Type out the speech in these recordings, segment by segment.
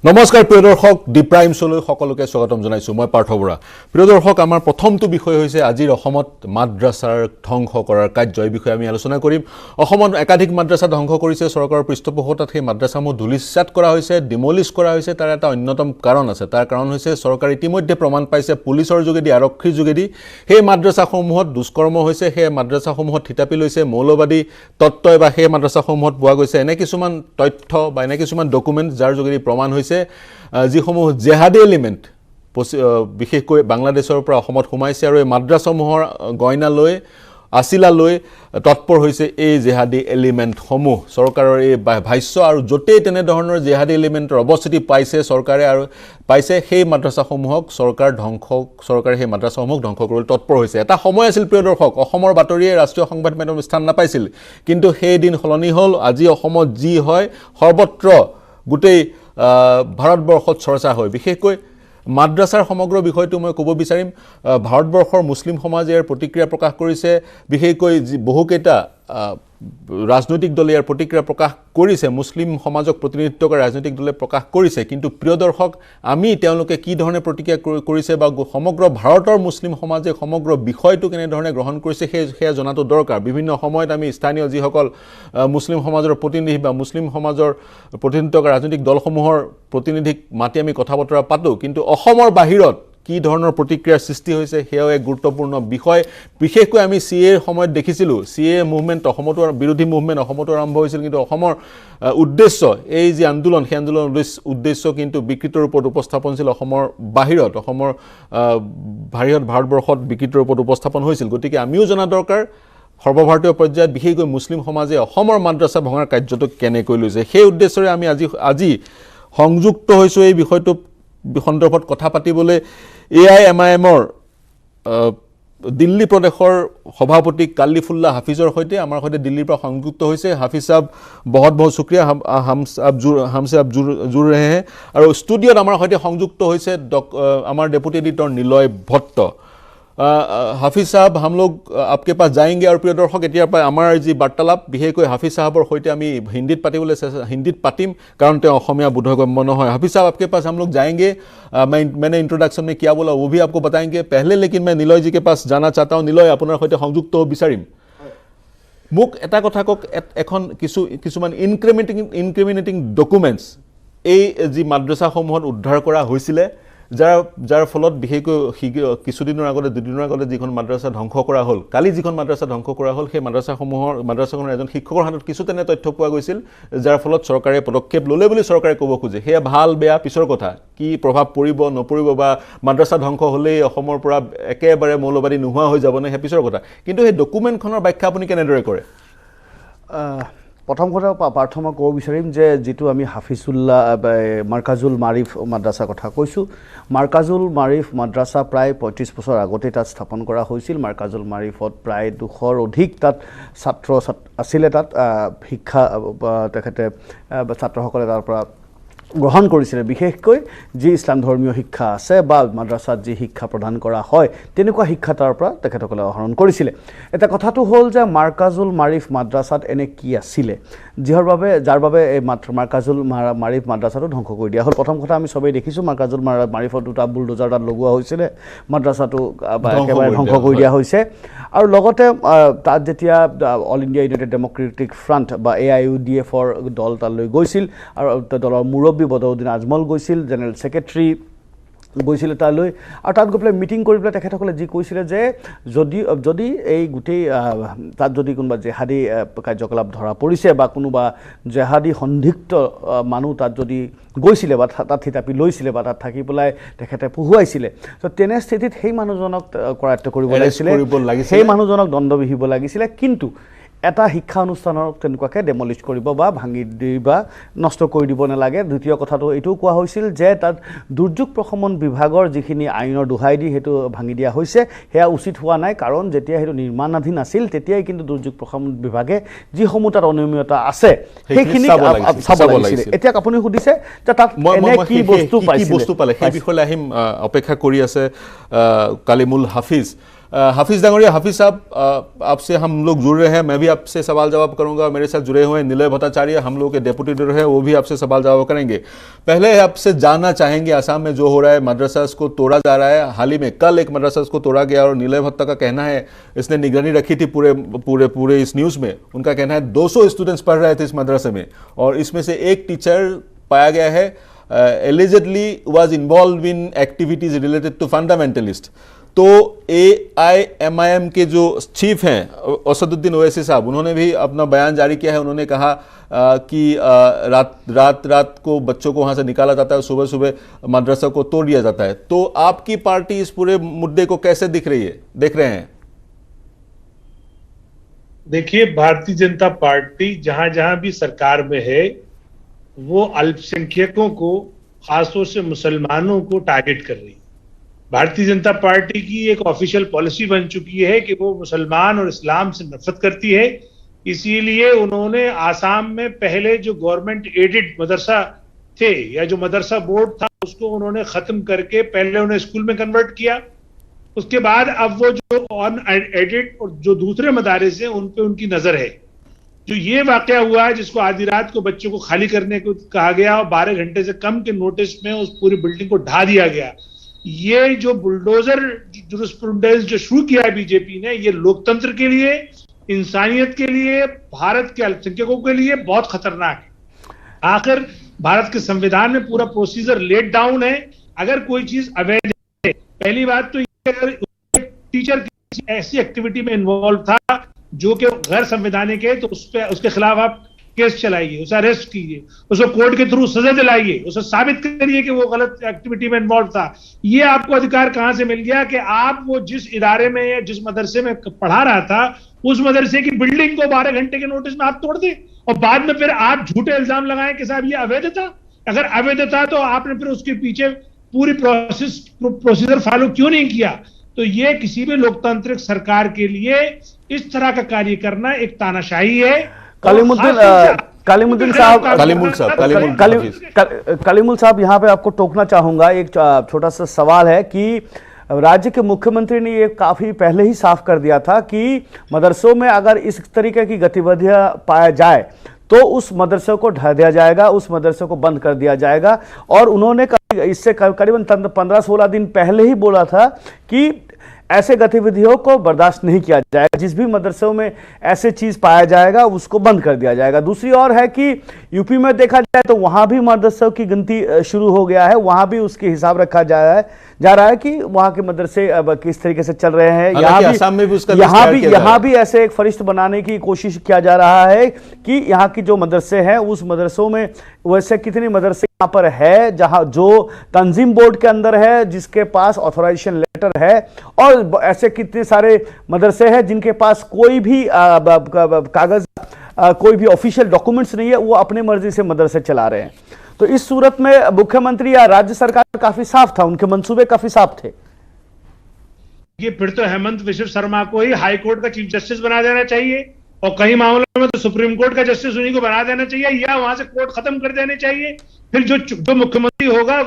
নমস্কাৰ প্ৰিয় দৰ্শক ডি প্ৰাইম শোলৈ সকলোকে স্বাগতম জনাইছো মই পাৰ্থ বৰা প্ৰিয় দৰ্শক আমাৰ প্ৰথমটো বিষয় হৈছে আজিৰ অসমত মাদ্ৰাছাৰ ধ্বংস কৰাৰ কাৰ্য এই বিষয়ে আমি আলোচনা কৰিম অসমত একাধিক মাদ্ৰাছা ধ্বংস কৰিছে চৰকাৰৰ পৃষ্ঠপোষকতাত সেই মাদ্ৰাছাসমূহ ধুলিসাৎ কৰা হৈছে ডিমলিশ কৰা হৈছে তাৰ এটা অন্যতম কাৰণ আছে তাৰ কাৰণ হৈছে চৰকাৰ ইতিমধ্যে প্ৰমাণ পাইছে পুলিচৰ যোগেদি আৰক্ষীৰ যোগেদি সেই মাদ্ৰাছাসমূহত দুষ্কৰ্ম হৈছে সেই মাদ্ৰাছাসমূহত থিতাপি লৈছে মৌলবাদী তত্ত্বই বা সেই মাদ্ৰাছাসমূহত পোৱা গৈছে এনে কিছুমান তথ্য বা এনে কিছুমান ডকুমেণ্ট যাৰ যোগেদি প্ৰমাণ হৈছে যিসমূহ জেহাদী এলিমেণ্ট বিশেষকৈ বাংলাদেশৰ পৰা অসমত সোমাইছে আৰু এই মাদ্ৰাছাসমূহৰ গয়না লৈ আছিলা লৈ তৎপৰ হৈছে এই জেহাদী এলিমেণ্টসমূহ চৰকাৰৰ এই ভাষ্য আৰু য'তেই তেনেধৰণৰ জেহাদী এলিমেণ্টৰ অৱস্থিতি পাইছে চৰকাৰে আৰু পাইছে সেই মাদ্ৰাছাসমূহক চৰকাৰে সেই মাদ্ৰাছাসমূহক ধ্বংস কৰিবলৈ তৎপৰ হৈছে এটা সময় আছিল প্ৰিয় দৰ্শক অসমৰ বাতৰিয়ে ৰাষ্ট্ৰীয় সংবাদ মাধ্যমত স্থান নাপাইছিল কিন্তু সেই দিন সলনি হ'ল আজি অসমত যি হয় সৰ্বত্ৰ গোটেই ভাৰতবৰ্ষত চৰ্চা হয় বিশেষকৈ মাদ্ৰাছাৰ সমগ্ৰ বিষয়টো মই ক'ব বিচাৰিম ভাৰতবৰ্ষৰ মুছলিম সমাজে ইয়াৰ প্ৰতিক্ৰিয়া প্ৰকাশ কৰিছে বিশেষকৈ বহুকেইটা ৰাজনৈতিক দলে ইয়াৰ প্ৰতিক্ৰিয়া প্ৰকাশ কৰিছে মুছলিম সমাজক প্ৰতিনিধিত্ব কৰা ৰাজনৈতিক দলে প্ৰকাশ কৰিছে কিন্তু প্ৰিয় দৰ্শক আমি তেওঁলোকে কি ধৰণে প্ৰতিক্ৰিয়া কৰিছে বা সমগ্ৰ ভাৰতৰ মুছলিম সমাজে সমগ্ৰ বিষয়টো কেনেধৰণে গ্ৰহণ কৰিছে সেয়া জনাটো দৰকাৰ বিভিন্ন সময়ত আমি স্থানীয় যিসকল মুছলিম সমাজৰ প্ৰতিনিধি বা মুছলিম সমাজৰ প্ৰতিনিধিত্ব কৰা ৰাজনৈতিক দলসমূহৰ প্ৰতিনিধিক মাতি আমি কথা বতৰা পাতোঁ কিন্তু অসমৰ বাহিৰত কি ধৰণৰ প্ৰতিক্ৰিয়াৰ সৃষ্টি হৈছে সেয়াও এক গুৰুত্বপূৰ্ণ বিষয় বিশেষকৈ আমি সিএৰ সময়ত দেখিছিলোঁ সিএ মুভমেণ্ট অসমতো বিৰোধী মুভমেণ্ট অসমতো আৰম্ভ হৈছিল কিন্তু অসমৰ উদ্দেশ্য এই যে আন্দোলন সেই আন্দোলনৰ উদ্দেশ্য কিন্তু বিকৃত ৰূপত উপস্থাপন হৈছিল অসমৰ বাহিৰত ভাৰতবৰ্ষত বিকৃত ৰূপত উপস্থাপন হৈছিল গতিকে আমিও জনা দৰকাৰ সৰ্বভাৰতীয় পৰ্যায়ত বিশেষকৈ মুছলিম সমাজে অসমৰ মাদ্ৰাছা ভঙাৰ কাৰ্যটো কেনেকৈ লৈছে সেই উদ্দেশ্যৰে আমি আজি সংযুক্ত হৈছোঁ এই বিষয়টো সন্দৰ্ভত কথা পাতিবলৈ AIMIMৰ দিল্লী প্ৰদেশৰ সভাপতি কালিফুল্লাহ হাফিজৰ সৈতে আমাৰ সৈতে দিল্লীৰ পৰা সংযুক্ত হৈছে হাফিজ সাহেব বহুত শুক্ৰিয়া হামছে আপ জুৰ ৰহে हैं আৰু ষ্টুডিঅ'ত আমাৰ সৈতে সংযুক্ত হৈছে আমাৰ ডেপুটি এডিটৰ নিলয় ভট্ট हाफिज साहब हम लोग आपके पास जाएंगे और प्रिय दर्शक एतियार পৰা আমাৰ যি বাৰ্তালাপ বিশেষকৈ হাফিজ সাহেবৰ সৈতে আমি হিন্দীত পাতিম কাৰণ তেওঁ অসমীয়া বোধগম্য নহয় हाफिज साहब आपके पास हम लोग जाएंगे मैंने इंट्रोडक्शन में क्या बोला वो भी आपको बताएंगे पहले लेकिन मैं निलय जी के पास जाना चाहता हूं निलय আপোনাৰ সৈতে সংযুক্ত হ'ব বিচাৰিম মোক এটা কথা কক এখন কিছুমান ইনক্ৰিমিনেটিং ডকুমেন্টস এই যি মাদ্ৰাছাসমূহত উদ্ধাৰ কৰা হৈছিল যাৰ ফলত বিশেষকৈ কিছুদিনৰ আগতে দুদিনৰ আগতে যিখন মাদ্ৰাছা ধ্বংস কৰা হ'ল কালি যিখন মাদ্ৰাছা ধ্বংস কৰা হ'ল সেই মাদ্ৰাছাখনৰ এজন শিক্ষকৰ হাতত কিছু তেনে তথ্য পোৱা গৈছিল যাৰ ফলত চৰকাৰে পদক্ষেপ ল'লে বুলি চৰকাৰে ক'ব খোজে সেয়া ভাল বেয়া পিছৰ কথা কি প্ৰভাৱ পৰিব নপৰিব বা মাদ্ৰাছা ধ্বংস হ'লেই অসমৰ পৰা একেবাৰে মৌলবাদী নোহোৱা হৈ যাব নে সেই পিছৰ কথা কিন্তু সেই ডকুমেণ্টখনৰ ব্যাখ্যা আপুনি কেনেদৰে কৰে প্ৰথম কথা পাৰ্থ মই ক'ব বিচাৰিম যে যিটো আমি হাফিজুল্লাহ মাৰ্কাজুল মাৰিফ মাদ্ৰাছাৰ কথা কৈছোঁ মাৰ্কাজুল মাৰিফ মাদ্ৰাছা প্ৰায় ৩৫ বছৰ আগতে তাত স্থাপন কৰা হৈছিল মাৰ্কাজুল মাৰিফত প্ৰায় ২০০ৰ অধিক তাত ছাত্ৰ আছিলে তাত শিক্ষা তেখেতে ছাত্ৰসকলে তাৰ পৰা গ্ৰহণ কৰিছিলে বিশেষকৈ যি ইছলাম ধৰ্মীয় শিক্ষা আছে বা মাদ্ৰাছাত যি শিক্ষা প্ৰদান কৰা হয় তেনেকুৱা শিক্ষা তাৰ পৰা তেখেতসকলে আহৰণ কৰিছিলে এটা কথাটো হ'ল যে মাৰ্কাজুল মাৰিফ মাদ্ৰাছাত এনে কি আছিলে যাৰ বাবে এই মাৰ্কাজুল মাৰিফ মাদ্ৰাছাটো ধ্বংস কৰি দিয়া হ'ল প্ৰথম কথা আমি সবেই দেখিছোঁ মাৰ্কাজুল মাৰিফত দুটা বুলডোজাৰ তাত লগোৱা হৈছিলে মাদ্ৰাছাটো একেবাৰে ধ্বংস কৰি দিয়া হৈছে আৰু লগতে তাত যেতিয়া all India United democratic front বা AIUDFৰ দল তালৈ গৈছিল আৰু দলৰ মুৰব্বী বদৰুদ্দিন আজমল গৈছিল জেনেৰেল ছেক্ৰেটাৰী গৈছিল তালৈ আৰু তাত গৈ পেলাই মিটিং কৰি পেলাই তেখেতসকলে যি কৈছিলে যে যদি এই গোটেই তাত যদি কোনোবা জেহাদী কাৰ্যকলাপ ধৰা পৰিছে বা কোনোবা জেহাদী সন্দিগ্ধ মানুহ তাত যদি গৈছিলে বা তাত থিতাপি লৈছিলে বা তাত থাকি পেলাই তেখেতে পঢ়ুৱাইছিলে তো তেনে স্থিতিত সেই মানুহজনক কৰায়ত্ব কৰিব লাগিছিলে সেই মানুহজনক দণ্ড বিহিব লাগিছিলে কিন্তু এটা শিক্ষা অনুষ্ঠানক তেনেকুৱাকৈ ডেমলিছ কৰিব বা ভাঙি দিবা নষ্ট কৰি দিব নালাগে দ্বিতীয় কথাটো এইটোও কোৱা হৈছিল যে তাত দুৰ্যোগ প্ৰশমন বিভাগৰ যিখিনি আইনৰ দোহাই দি সেইটো ভাঙি দিয়া হৈছে সেয়া উচিত হোৱা নাই কাৰণ যেতিয়া সেইটো নিৰ্মাণাধীন আছিল তেতিয়াই কিন্তু দুৰ্যোগ প্ৰশমন বিভাগে যিসমূহ তাত অনিয়মীয়তা আছে সেইখিনি চাব লাগিছিল এতিয়া আপুনি সুধিছে যে তাত এনে কি বস্তু পালে সেই বিষয়লৈ আহিম অপেক্ষা কৰি আছে কালিমুল হাফিজ हाफिज डांगरिया, हाफिज साहब, आपसे हम लोग जुड़ रहे हैं, मैं भी आपसे सवाल जवाब करूंगा। मेरे साथ जुड़े हुए हैं निलय भट्टाचार्य, हम लोग के डेप्यूटी एडिटर हैं, वो भी आपसे सवाल जवाब करेंगे। पहले आपसे जानना चाहेंगे, आसाम में जो हो रहा है, मदरसास को तोड़ा जा रहा है। हाल ही में कल एक मदरसास को तोड़ा गया और निलय भट्टा का कहना है, इसने निगरानी रखी थी पूरे पूरे पूरे इस न्यूज़ में, उनका कहना है 200 स्टूडेंट्स पढ़ रहे थे इस मदरसे में और इसमें से एक टीचर पाया गया है allegedly was involved in activities related to fundamentalist। तो AIMIM के जो चीफ हैं असदुद्दीन ओवैसी साहब, उन्होंने भी अपना बयान जारी किया है। उन्होंने कहा कि रात को बच्चों को वहाँ से निकाला जाता है, सुबह सुबह मदरसा को तोड़ दिया जाता है। तो आपकी पार्टी इस पूरे मुद्दे को कैसे देख रहे हैं? देखिए, भारतीय जनता पार्टी जहां जहां भी सरकार में है, वो अल्पसंख्यकों को, खासतौर से मुसलमानों को टारगेट कर रही है। भारतीय जनता पार्टी की एक ऑफिशियल पॉलिसी बन चुकी है कि वो मुसलमान और इस्लाम से नफरत करती है। इसीलिए उन्होंने आसाम में पहले जो गवर्नमेंट एडेड मदरसा थे या जो मदरसा बोर्ड था, उसको उन्होंने खत्म करके पहले उन्हें स्कूल में कन्वर्ट किया। उसके बाद अब वो जो ऑन एडेड और जो दूसरे मदारिस हैं, उन पे उनकी नजर है। जो ये वाकया हुआ है, जिसको आधी रात को बच्चों को खाली करने को कहा गया और 12 घंटे से कम के नोटिस में उस पूरी बिल्डिंग को ढा दिया गया, ये जो बुलडोजर जुरिस्प्रूडेंस जो शुरू किया है बीजेपी ने, ये लोकतंत्र के लिए, इंसानियत के लिए, भारत के अल्पसंख्यकों के लिए बहुत खतरनाक है। आखिर भारत के संविधान में पूरा प्रोसीजर लेट डाउन है। अगर कोई चीज अवैध है, पहली बात तो ये, अगर टीचर किसी ऐसी एक्टिविटी में इन्वॉल्व था जो कि गैर संवैधानिक है, तो उसके खिलाफ आप केस चलाइए, उसे अरेस्ट कीजिए, उसको कोर्ट के थ्रू सजा दिलाइए, उसे साबित करिए कि वो गलत एक्टिविटी में इन्वॉल्व था। ये आपको अधिकार कहां से मिल गया कि आप वो जिस इदारे में या जिस मदरसे में पढ़ा रहा था, उस मदरसे की बिल्डिंग को 12 घंटे के नोटिस में आप तोड़ दें और बाद में फिर आप झूठे इल्जाम लगाएं कि साहब ये अवैध था। अगर अवैध था तो आपने फिर उसके पीछे पूरी प्रोसीजर फॉलो क्यों नहीं किया? तो ये किसी भी लोकतांत्रिक सरकार के लिए इस तरह का कार्य करना एक तानाशाही है। कलीमुद्दीन साहब, यहाँ पे आपको टोकना चाहूंगा। एक छोटा सा सवाल है कि राज्य के मुख्यमंत्री ने ये काफी पहले ही साफ कर दिया था कि मदरसों में अगर इस तरीके की गतिविधियां पाया जाए तो उस मदरसे को ढा दिया जाएगा, उस मदरसे को बंद कर दिया जाएगा। और उन्होंने इससे करीबन 15-16 दिन पहले ही बोला था कि ऐसे गतिविधियों को बर्दाश्त नहीं किया जाएगा, जिस भी मदरसों में ऐसे चीज पाया जाएगा उसको बंद कर दिया जाएगा। दूसरी ओर है कि यूपी में देखा जाए तो वहां भी मदरसों की गिनती शुरू हो गया है, वहां भी उसके हिसाब रखा जा रहा है कि वहां के मदरसे अब किस तरीके से चल रहे हैं। यहाँ भी ऐसे एक फरिश्त बनाने की कोशिश किया जा रहा है कि यहाँ की जो मदरसे हैं, उस मदरसों में वैसे कितने मदरसे यहाँ पर है जहाँ जो तंजीम बोर्ड के अंदर है, जिसके पास ऑथराइजेशन लेटर है, और ऐसे कितने सारे मदरसे हैं जिनके पास कोई भी कागज, कोई भी ऑफिशियल डॉक्यूमेंट्स नहीं है, वो अपनी मर्जी से मदरसे चला रहे हैं। तो इस सूरत में मुख्यमंत्री या राज्य सरकार काफी साफ था, उनके मंसूबे काफी साफ थे। ये फिर तो हेमंत विश्व शर्मा को ही हाई कोर्ट का चीफ जस्टिस बना देना चाहिए और कई मामलों में तो सुप्रीम कोर्ट का जस्टिस उन्हीं को बना देना चाहिए या वहां से कोर्ट खत्म कर देने चाहिए। फिर जो मुख्यमंत्री होगा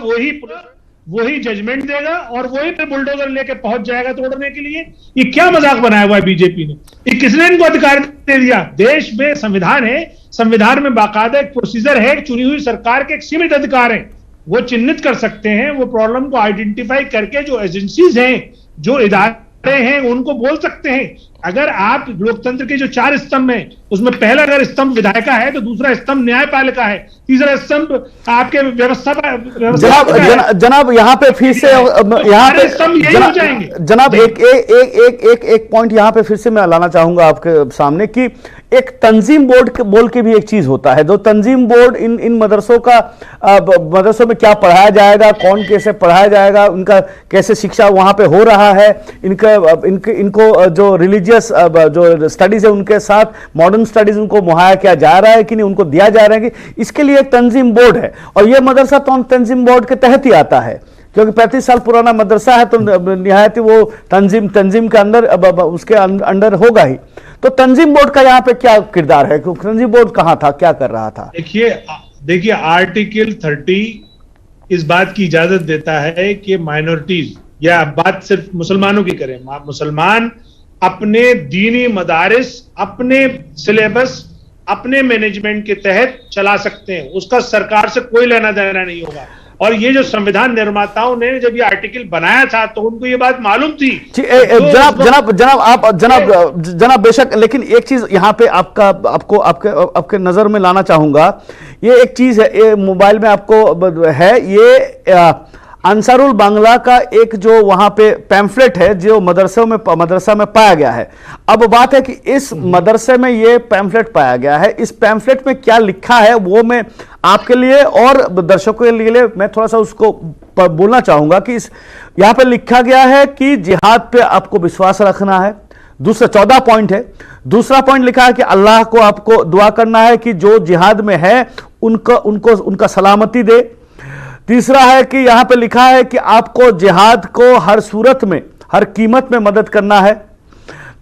वही जजमेंट देगा और वही पे बुलडोजर लेके पहुंच जाएगा तोड़ने के लिए। ये क्या मजाक बनाया हुआ है बीजेपी ने? ये किसने इनको अधिकार दे दिया? देश में संविधान है, संविधान में बाकायदा एक प्रोसीजर है, चुनी हुई सरकार के एक सीमित अधिकार है, वो चिन्हित कर सकते हैं, वो प्रॉब्लम को आइडेंटिफाई करके जो एजेंसीज हैं, जो इदारे हैं, उनको बोल सकते हैं। अगर आप लोकतंत्र के जो 4 स्तंभ हैं, उसमें पहला अगर स्तंभ विधायिका है तो दूसरा स्तंभ न्यायपालिका है, तीसरा स्तंभ आपके व्यवस्था जनाब यहाँ पे फिर से जनाब एक पॉइंट यहाँ पे फिर से मैं लाना चाहूंगा आपके सामने कि एक तंजीम बोर्ड बोल के भी एक चीज होता है। जो तंजीम बोर्ड इन मदरसों का मदरसों में क्या पढ़ाया जाएगा, कौन कैसे पढ़ाया जाएगा, उनका कैसे शिक्षा वहां पे हो रहा है, इनको जो रिलीजियस जो स्टडीज है उनके साथ मॉडर्न स्टडीज उनको मुहैया किया जा रहा है कि नहीं, उनको दिया जा रहा है कि इसके लिए एक तंजीम बोर्ड है। और यह मदरसा तो तंजीम बोर्ड के तहत ही आता है, क्योंकि 35 साल पुराना मदरसा है, तो निहायत वो तंजीम के अंदर उसके अंडर होगा ही। तो तंजीम बोर्ड का यहाँ पे क्या किरदार है? तंजीम बोर्ड कहाँ था, क्या कर रहा था? देखिए आर्टिकल 30 इस बात की इजाजत देता है कि माइनॉरिटीज या बात सिर्फ मुसलमानों की करें, मुसलमान अपने दीनी मदारिस, अपने सिलेबस, अपने मैनेजमेंट के तहत चला सकते हैं, उसका सरकार से कोई लेना देना नहीं होगा। और ये जो संविधान निर्माताओं ने जब ये आर्टिकल बनाया था तो उनको ये बात मालूम थी। जनाब बेशक, लेकिन एक चीज यहाँ पे आपके नजर में लाना चाहूंगा। ये एक चीज है, ये मोबाइल में आपको है, ये अंसारुल बांग्ला का एक जो वहां पे पैम्फलेट है जो मदरसा में पाया गया है। अब बात है कि इस मदरसे में ये पैम्फलेट पाया गया है, इस पैम्फलेट में क्या लिखा है वो मैं आपके लिए और दर्शकों के लिए मैं थोड़ा सा उसको बोलना चाहूंगा कि यहां पे लिखा गया है कि जिहाद पे आपको विश्वास रखना है। दूसरा 14 पॉइंट है। दूसरा पॉइंट लिखा है कि अल्लाह को आपको दुआ करना है कि जो जिहाद में है उनका सलामती दे। तीसरा है कि यहां पे लिखा है कि आपको जिहाद को हर सूरत में, हर कीमत में मदद करना है।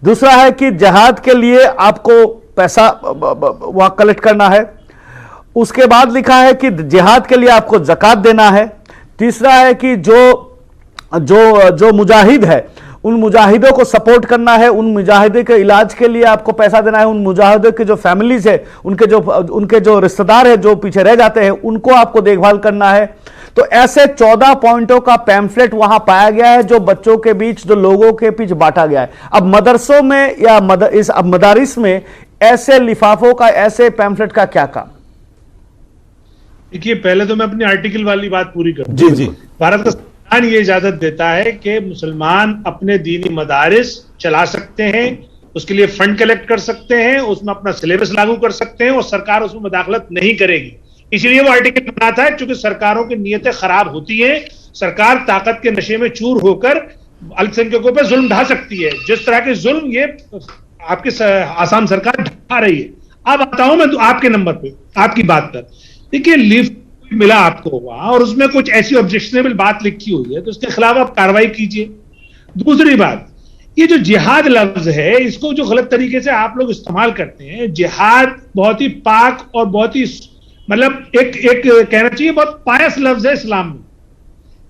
दूसरा है कि जिहाद के लिए आपको पैसा वहां कलेक्ट करना है। उसके बाद लिखा है कि जिहाद के लिए आपको ज़कात देना है। तीसरा है कि जो मुजाहिद है उन मुजाहिदों को सपोर्ट करना है, उन मुजाहिदों के इलाज के लिए आपको पैसा देना है, उन मुजाहिदों के जो फैमिलीज है, उनके जो रिश्तेदार है जो पीछे रह जाते हैं उनको आपको देखभाल करना है। तो ऐसे 14 पॉइंटों का पैम्फलेट वहां पाया गया है जो बच्चों के बीच, जो लोगों के बीच बांटा गया है। अब मदरसों में या मदारिस में ऐसे लिफाफों का, ऐसे पैम्फलेट का क्या काम? देखिए, पहले तो मैं अपनी आर्टिकल वाली बात पूरी करूं। जी जी। भारत का संविधान ये इजाजत देता है कि मुसलमान अपने दीनी मदारिस चला सकते हैं, उसके लिए फंड कलेक्ट कर सकते हैं, उसमें अपना सिलेबस लागू कर सकते हैं और सरकार उसमें मुदाखलत नहीं करेगी। इसलिए वो आर्टिकल बना था, क्योंकि सरकारों की नीयतें खराब होती हैं। सरकार ताकत के नशे में चूर होकर अल्पसंख्यकों पर जुल्म ढा सकती है, जिस तरह के जुल्म ये आपकी आसाम सरकार ढा रही है। अब आता हूं मैं आपके नंबर पे, आपकी बात पर। देखिए, लिफ्ट मिला आपको वहां और उसमें कुछ ऐसी ऑब्जेक्शनेबल बात लिखी हुई है तो उसके खिलाफ आप कार्रवाई कीजिए। दूसरी बात, ये जो जिहाद लफ्ज है इसको जो गलत तरीके से आप लोग इस्तेमाल करते हैं। जिहाद बहुत ही पाक और बहुत ही मतलब एक कहना चाहिए बहुत पायस लफ्ज है इस्लाम में।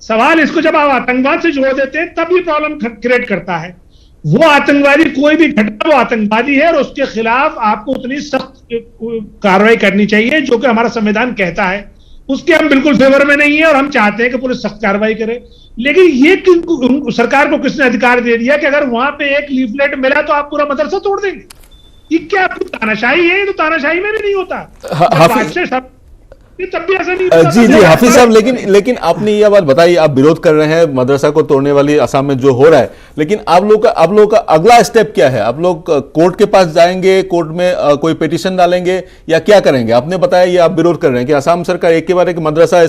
सवाल इसको जब आप आतंकवाद से जोड़ देते हैं तब ये प्रॉब्लम क्रिएट करता है। वो आतंकवादी, कोई भी घटना वो आतंकवादी है और उसके खिलाफ आपको उतनी सख्त कार्रवाई करनी चाहिए जो कि हमारा संविधान कहता है। उसके हम बिल्कुल फेवर में नहीं है और हम चाहते हैं कि पुलिस सख्त कार्रवाई करे। लेकिन ये सरकार को किसने अधिकार दे दिया कि अगर वहां पे एक लीफलेट मिला तो आप पूरा मदरसा तोड़ देंगे? ये क्या तानाशाही है? ये तो तानाशाही में भी नहीं होता। तब भी ऐसा नहीं होता। जी जी हाफिज साहब, लेकिन आपने ये बात बताई, आप विरोध कर रहे हैं मदरसा को तोड़ने वाली असम में जो हो रहा है, लेकिन आप लोग का अगला स्टेप क्या है? आप लोग कोर्ट के पास जाएंगे, कोर्ट में कोई पिटीशन डालेंगे या क्या करेंगे? आपने बताया ये आप विरोध कर रहे हैं कि असम सरकार एक के बाद एक मदरसा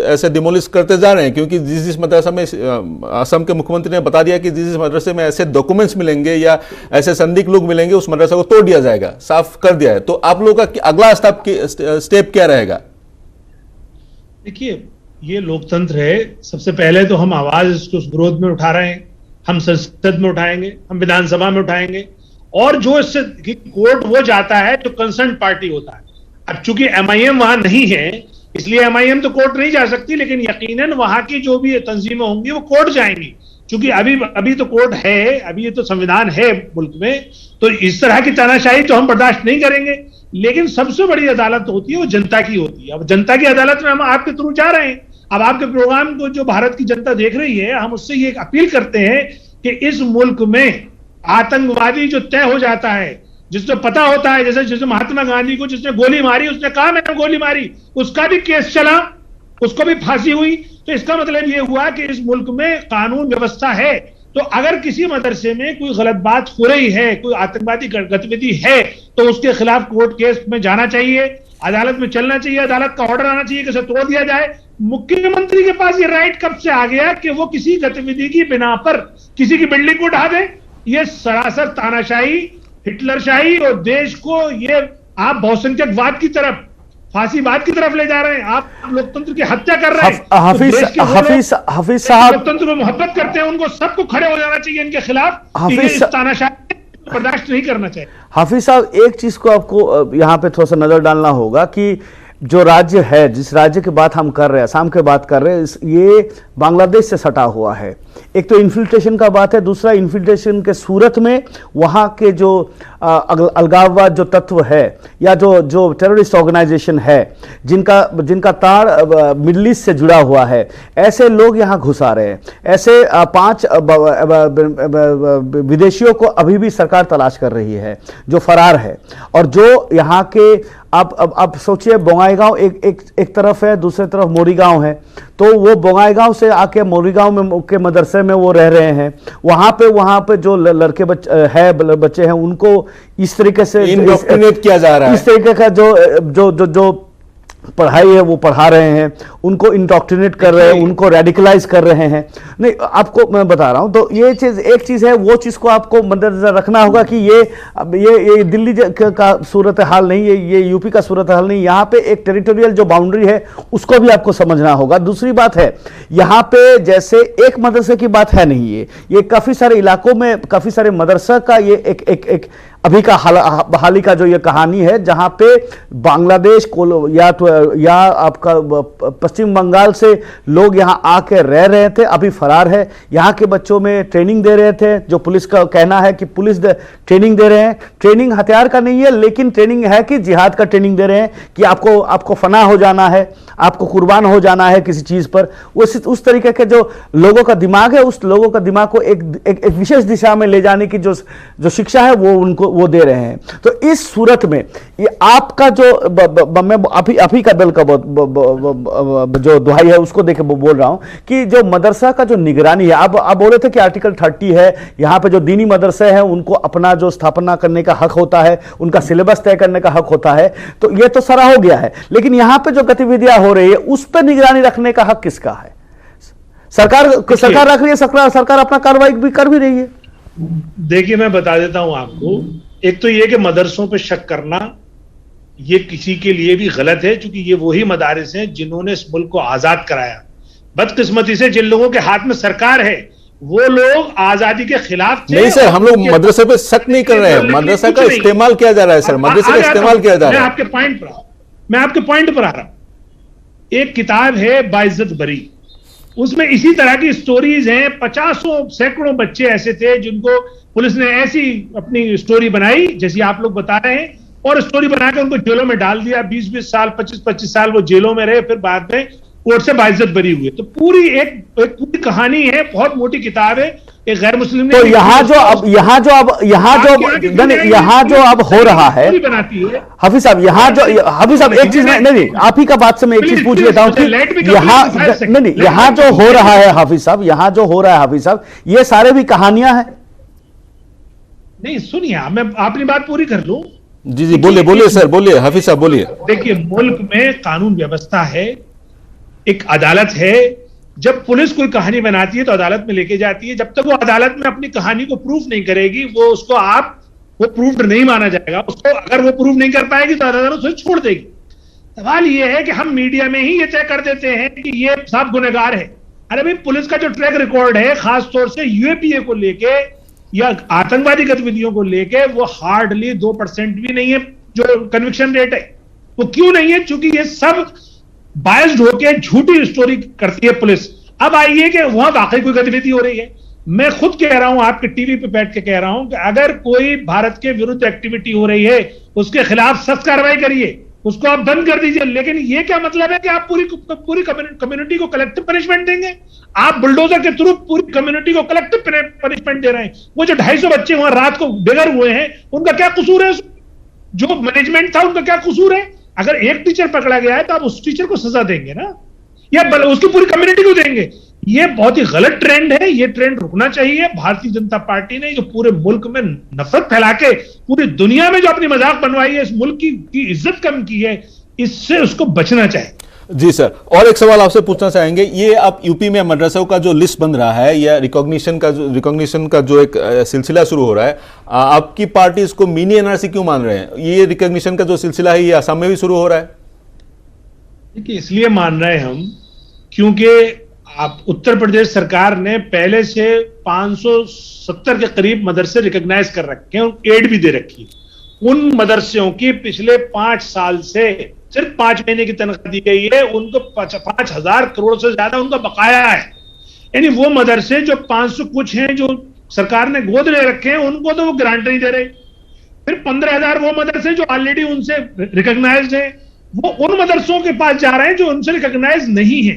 ऐसे डिमोलिश करते जा रहे हैं, क्योंकि जिस मदरसा में असम के मुख्यमंत्री ने बता दिया कि जिस मदरसे में ऐसे डॉक्यूमेंट्स मिलेंगे या ऐसे संदिग्ध लोग मिलेंगे उस मदरसा को तोड़ दिया जाएगा, साफ कर दिया है। तो आप लोग का अगला स्टेप क्या रहेगा? देखिए, ये लोकतंत्र है। सबसे पहले तो हम आवाज इसको विरोध में उठा रहे हैं, हम संसद में उठाएंगे, हम विधानसभा में उठाएंगे और जो इससे कोर्ट वो जाता है जो कंसर्न पार्टी होता है। अब चूंकि एमआईएम वहां नहीं है इसलिए एमआईएम तो कोर्ट नहीं जा सकती, लेकिन यकीनन वहां की जो भी तंजीमें होंगी वो कोर्ट जाएंगी। क्योंकि अभी तो कोर्ट है, अभी ये तो संविधान है मुल्क में, तो इस तरह की तानाशाही तो हम बर्दाश्त नहीं करेंगे। लेकिन सबसे बड़ी अदालत होती है वो जनता की होती है। अब जनता की अदालत में हम आपके थ्रू जा रहे हैं। अब आपके प्रोग्राम को जो भारत की जनता देख रही है, हम उससे ये अपील करते हैं कि इस मुल्क में आतंकवादी जो तय हो जाता है, जिसको पता होता है, जैसे महात्मा गांधी को जिसने गोली मारी, उसने कहा मैंने गोली मारी, उसका भी केस चला, उसको भी फांसी हुई। तो इसका मतलब ये हुआ कि इस मुल्क में कानून व्यवस्था है। तो अगर किसी मदरसे में कोई गलत बात हो रही है, कोई आतंकवादी गतिविधि है, तो उसके खिलाफ कोर्ट केस में जाना चाहिए, अदालत में चलना चाहिए, अदालत का ऑर्डर आना चाहिए कि इसे तोड़ दिया जाए। मुख्यमंत्री के पास ये राइट कब से आ गया कि वो किसी गतिविधि की बिना पर किसी की बिल्डिंग को ढा दे? ये सरासर तानाशाही, हिटलरशाही और देश को ये आप बहुसंख्यकवाद की तरफ, फांसीवाद की तरफ ले जा रहे हैं। आप लोकतंत्र की हत्या कर रहे हैं। हाफिज साहब, लोकतंत्र में मोहब्बत करते हैं, उनको सबको खड़े हो जाना चाहिए इनके खिलाफ। तानाशाही बर्दाश्त नहीं करना चाहिए। हाफिज साहब, एक चीज को आपको यहाँ पे थोड़ा सा नजर डालना होगा कि जो राज्य है, जिस राज्य की बात हम कर रहे हैं, असम की बात कर रहे हैं, ये बांग्लादेश से सटा हुआ है। एक तो इन्फिल्ट्रेशन का बात है, दूसरा इन्फिल्ट्रेशन के सूरत में वहाँ के जो अलगाववाद जो तत्व है या जो टेररिस्ट ऑर्गेनाइजेशन है, जिनका तार मिडल ईस्ट से जुड़ा हुआ है, ऐसे लोग यहाँ घुस आ रहे हैं। ऐसे 5 विदेशियों को अभी भी सरकार तलाश कर रही है जो फरार है। और जो यहाँ के अब सोचिए, बोंगाईगांव एक तरफ है, दूसरी तरफ मोरीगांव है, तो वो बोंगाईगांव से आके मोरीगांव में के मदरसे में वो रह रहे हैं। वहाँ पे जो लड़के बच्चे हैं, उनको इस तरीके से इंडोक्ट्रिनेट किया जा रहा है। इस तरीके का जो पढ़ाई है वो पढ़ा रहे हैं, उनको इंडोक्ट्रिनेट कर रहे हैं, उनको रेडिकलाइज कर रहे हैं। नहीं, आपको मैं बता रहा हूं, तो ये चीज एक चीज है, वो चीज को आपको मद्देनजर रखना होगा कि ये दिल्ली का सूरत हाल नहीं है, ये यूपी का सूरत हाल नहीं। यहाँ पे एक टेरिटोरियल जो बाउंड्री है उसको भी आपको समझना होगा। दूसरी बात है, यहाँ पे जैसे एक मदरसे की बात है नहीं, ये काफी सारे इलाकों में काफी सारे मदरसा का ये एक अभी का हाल ही का जो ये कहानी है, जहां पे बांग्लादेश को या आपका पश्चिम बंगाल से लोग यहां आके रह रहे थे, अभी फरार है। यहां के बच्चों में ट्रेनिंग दे रहे थे, जो पुलिस का कहना है कि पुलिस ट्रेनिंग दे रहे हैं। ट्रेनिंग हथियार का नहीं है, लेकिन ट्रेनिंग है कि जिहाद का ट्रेनिंग दे रहे हैं कि आपको फना हो जाना है, आपको कुर्बान हो जाना है किसी चीज पर। उस तरीके के जो लोगों का दिमाग है, उस लोगों का दिमाग को एक विशेष दिशा में ले जाने की जो शिक्षा है वो दे रहे हैं। तो इस सूरत में ये आपका जो मैं अभी का बिल का जो दुहाई है उसको देख बोल रहा हूं कि जो मदरसा का जो निगरानी है, आप बोले थे कि आर्टिकल 30 है, यहां पे जो दीनी मदरसे हैं उनको अपना जो स्थापना करने का हक होता है, उनका सिलेबस तय करने का हक होता है, तो ये तो सारा हो गया है। लेकिन यहां पे जो गतिविधियां हो रही है उस पर निगरानी रखने का हक किसका है? सरकार रख रही है, सरकार अपना कार्रवाई भी कर भी रही है। देखिए, मैं बता देता हूं आपको, एक तो ये कि मदरसों पे शक करना ये किसी के लिए भी गलत है, क्योंकि ये वही मदारिस हैं जिन्होंने इस मुल्क को आजाद कराया। बदकिस्मती से जिन लोगों के हाथ में सरकार है वो लोग आजादी के खिलाफ थे। नहीं सर, हम लोग मदरसे पे शक नहीं कर रहे हैं, मदरसा का इस्तेमाल किया जा रहा है सर, मदरसे का इस्तेमाल किया जा रहा है। मैं आपके पॉइंट पर आ रहा हूं। एक किताब है बाइज्जत बरी, उसमें इसी तरह की स्टोरीज हैं। 50 सैकड़ों बच्चे ऐसे थे जिनको पुलिस ने ऐसी अपनी स्टोरी बनाई जैसी आप लोग बता रहे हैं, और स्टोरी बनाकर उनको जेलों में डाल दिया। 20-20 साल, 25-25 साल वो जेलों में रहे, फिर बाद में कोर्ट से बाइज्जत बरी हुए। तो पूरी एक पूरी कहानी है, बहुत मोटी किताब है। एक गैर मुस्लिम ने, तो यहाँ जो अब हो रहा है हाफिज साहब, हाफिज साहब एक चीज नहीं, आप ही का बात से मैं एक चीज पूछ लेता हूँ कि यहाँ जो हो रहा है हाफिज साहब, ये सारे भी कहानियां हैं। नहीं, सुनिए, मैं अपनी बात पूरी कर लूं। जी बोलिए सर, बोलिए हाफिज साहब, बोलिए। देखिए, मुल्क में कानून व्यवस्था है, एक अदालत है। जब पुलिस कोई कहानी बनाती है तो अदालत में लेके जाती है। जब तक वो अदालत में अपनी कहानी को प्रूफ नहीं करेगी, वो प्रूफ नहीं माना जाएगा उसको। अगर वो प्रूफ नहीं कर पाएगी तो अदालत उसे छोड़ देगी। सवाल ये है कि हम मीडिया में ही ये तय कर देते हैं कि ये साफ गुनहगार है। अरे भाई, पुलिस का जो ट्रैक रिकॉर्ड है, खासतौर से यूएपीए को लेके या आतंकवादी गतिविधियों को लेके, वो हार्डली 2% भी नहीं है जो कन्विक्शन रेट है। वो क्यों नहीं है? क्योंकि ये सब बायस्ड होके झूठी स्टोरी करती है पुलिस। अब आइए कि वहां वाकई कोई गतिविधि हो रही है। मैं खुद कह रहा हूं, आपके टीवी पे बैठ के कह रहा हूं कि अगर कोई भारत के विरुद्ध एक्टिविटी हो रही है, उसके खिलाफ सख्त कार्रवाई करिए, उसको आप बंद कर दीजिए। लेकिन ये क्या मतलब है कि आप पूरी कम्युनिटी को कलेक्टिव पनिशमेंट देंगे? आप बुलडोजर के थ्रू पूरी कम्युनिटी को कलेक्टिव पनिशमेंट दे रहे हैं। वो जो 250 बच्चे वहां रात को बेघर हुए हैं, उनका क्या कसूर है? जो मैनेजमेंट था उनका क्या कसूर है? अगर एक टीचर पकड़ा गया है तो आप उस टीचर को सजा देंगे ना, या उसकी पूरी कम्युनिटी को देंगे? ये बहुत ही गलत ट्रेंड है। ये ट्रेंड रुकना चाहिए। भारतीय जनता पार्टी ने जो पूरे मुल्क में नफरत फैला के पूरी दुनिया में जो अपनी मजाक बनवाई है, इस मुल्क की इज्जत कम की है, इससे उसको बचना चाहिए। जी सर, और एक सवाल आपसे पूछना चाहेंगे। ये आप यूपी में मदरसों का जो लिस्ट बन रहा है या रिकॉग्निशन का जो एक सिलसिला शुरू हो रहा है, आपकी पार्टी इसको मिनी एनआरसी क्यों मान रहे हैं? ये रिकॉग्निशन का जो सिलसिला है, ये असम में भी शुरू हो रहा है। देखिए, इसलिए मान रहे हैं हम क्योंकि आप उत्तर प्रदेश सरकार ने पहले से 570 के करीब मदरसे रिकॉग्नाइज कर रखे हैं और एड भी दे रखी है। उन मदरसों की पिछले 5 साल से सिर्फ 5 महीने की तनख्वाह दी गई है, उनको 5,000 करोड़ से ज्यादा उनका बकाया है। यानी वो मदरसे जो 500 कुछ हैं जो सरकार ने गोद ले रखे हैं, उनको तो वो ग्रांट नहीं दे रहे। फिर 15,000 वो मदरसे जो ऑलरेडी उनसे रिकॉग्नाइज्ड है, वो उन मदरसों के पास जा रहे हैं जो उनसे रिकॉग्नाइज नहीं है।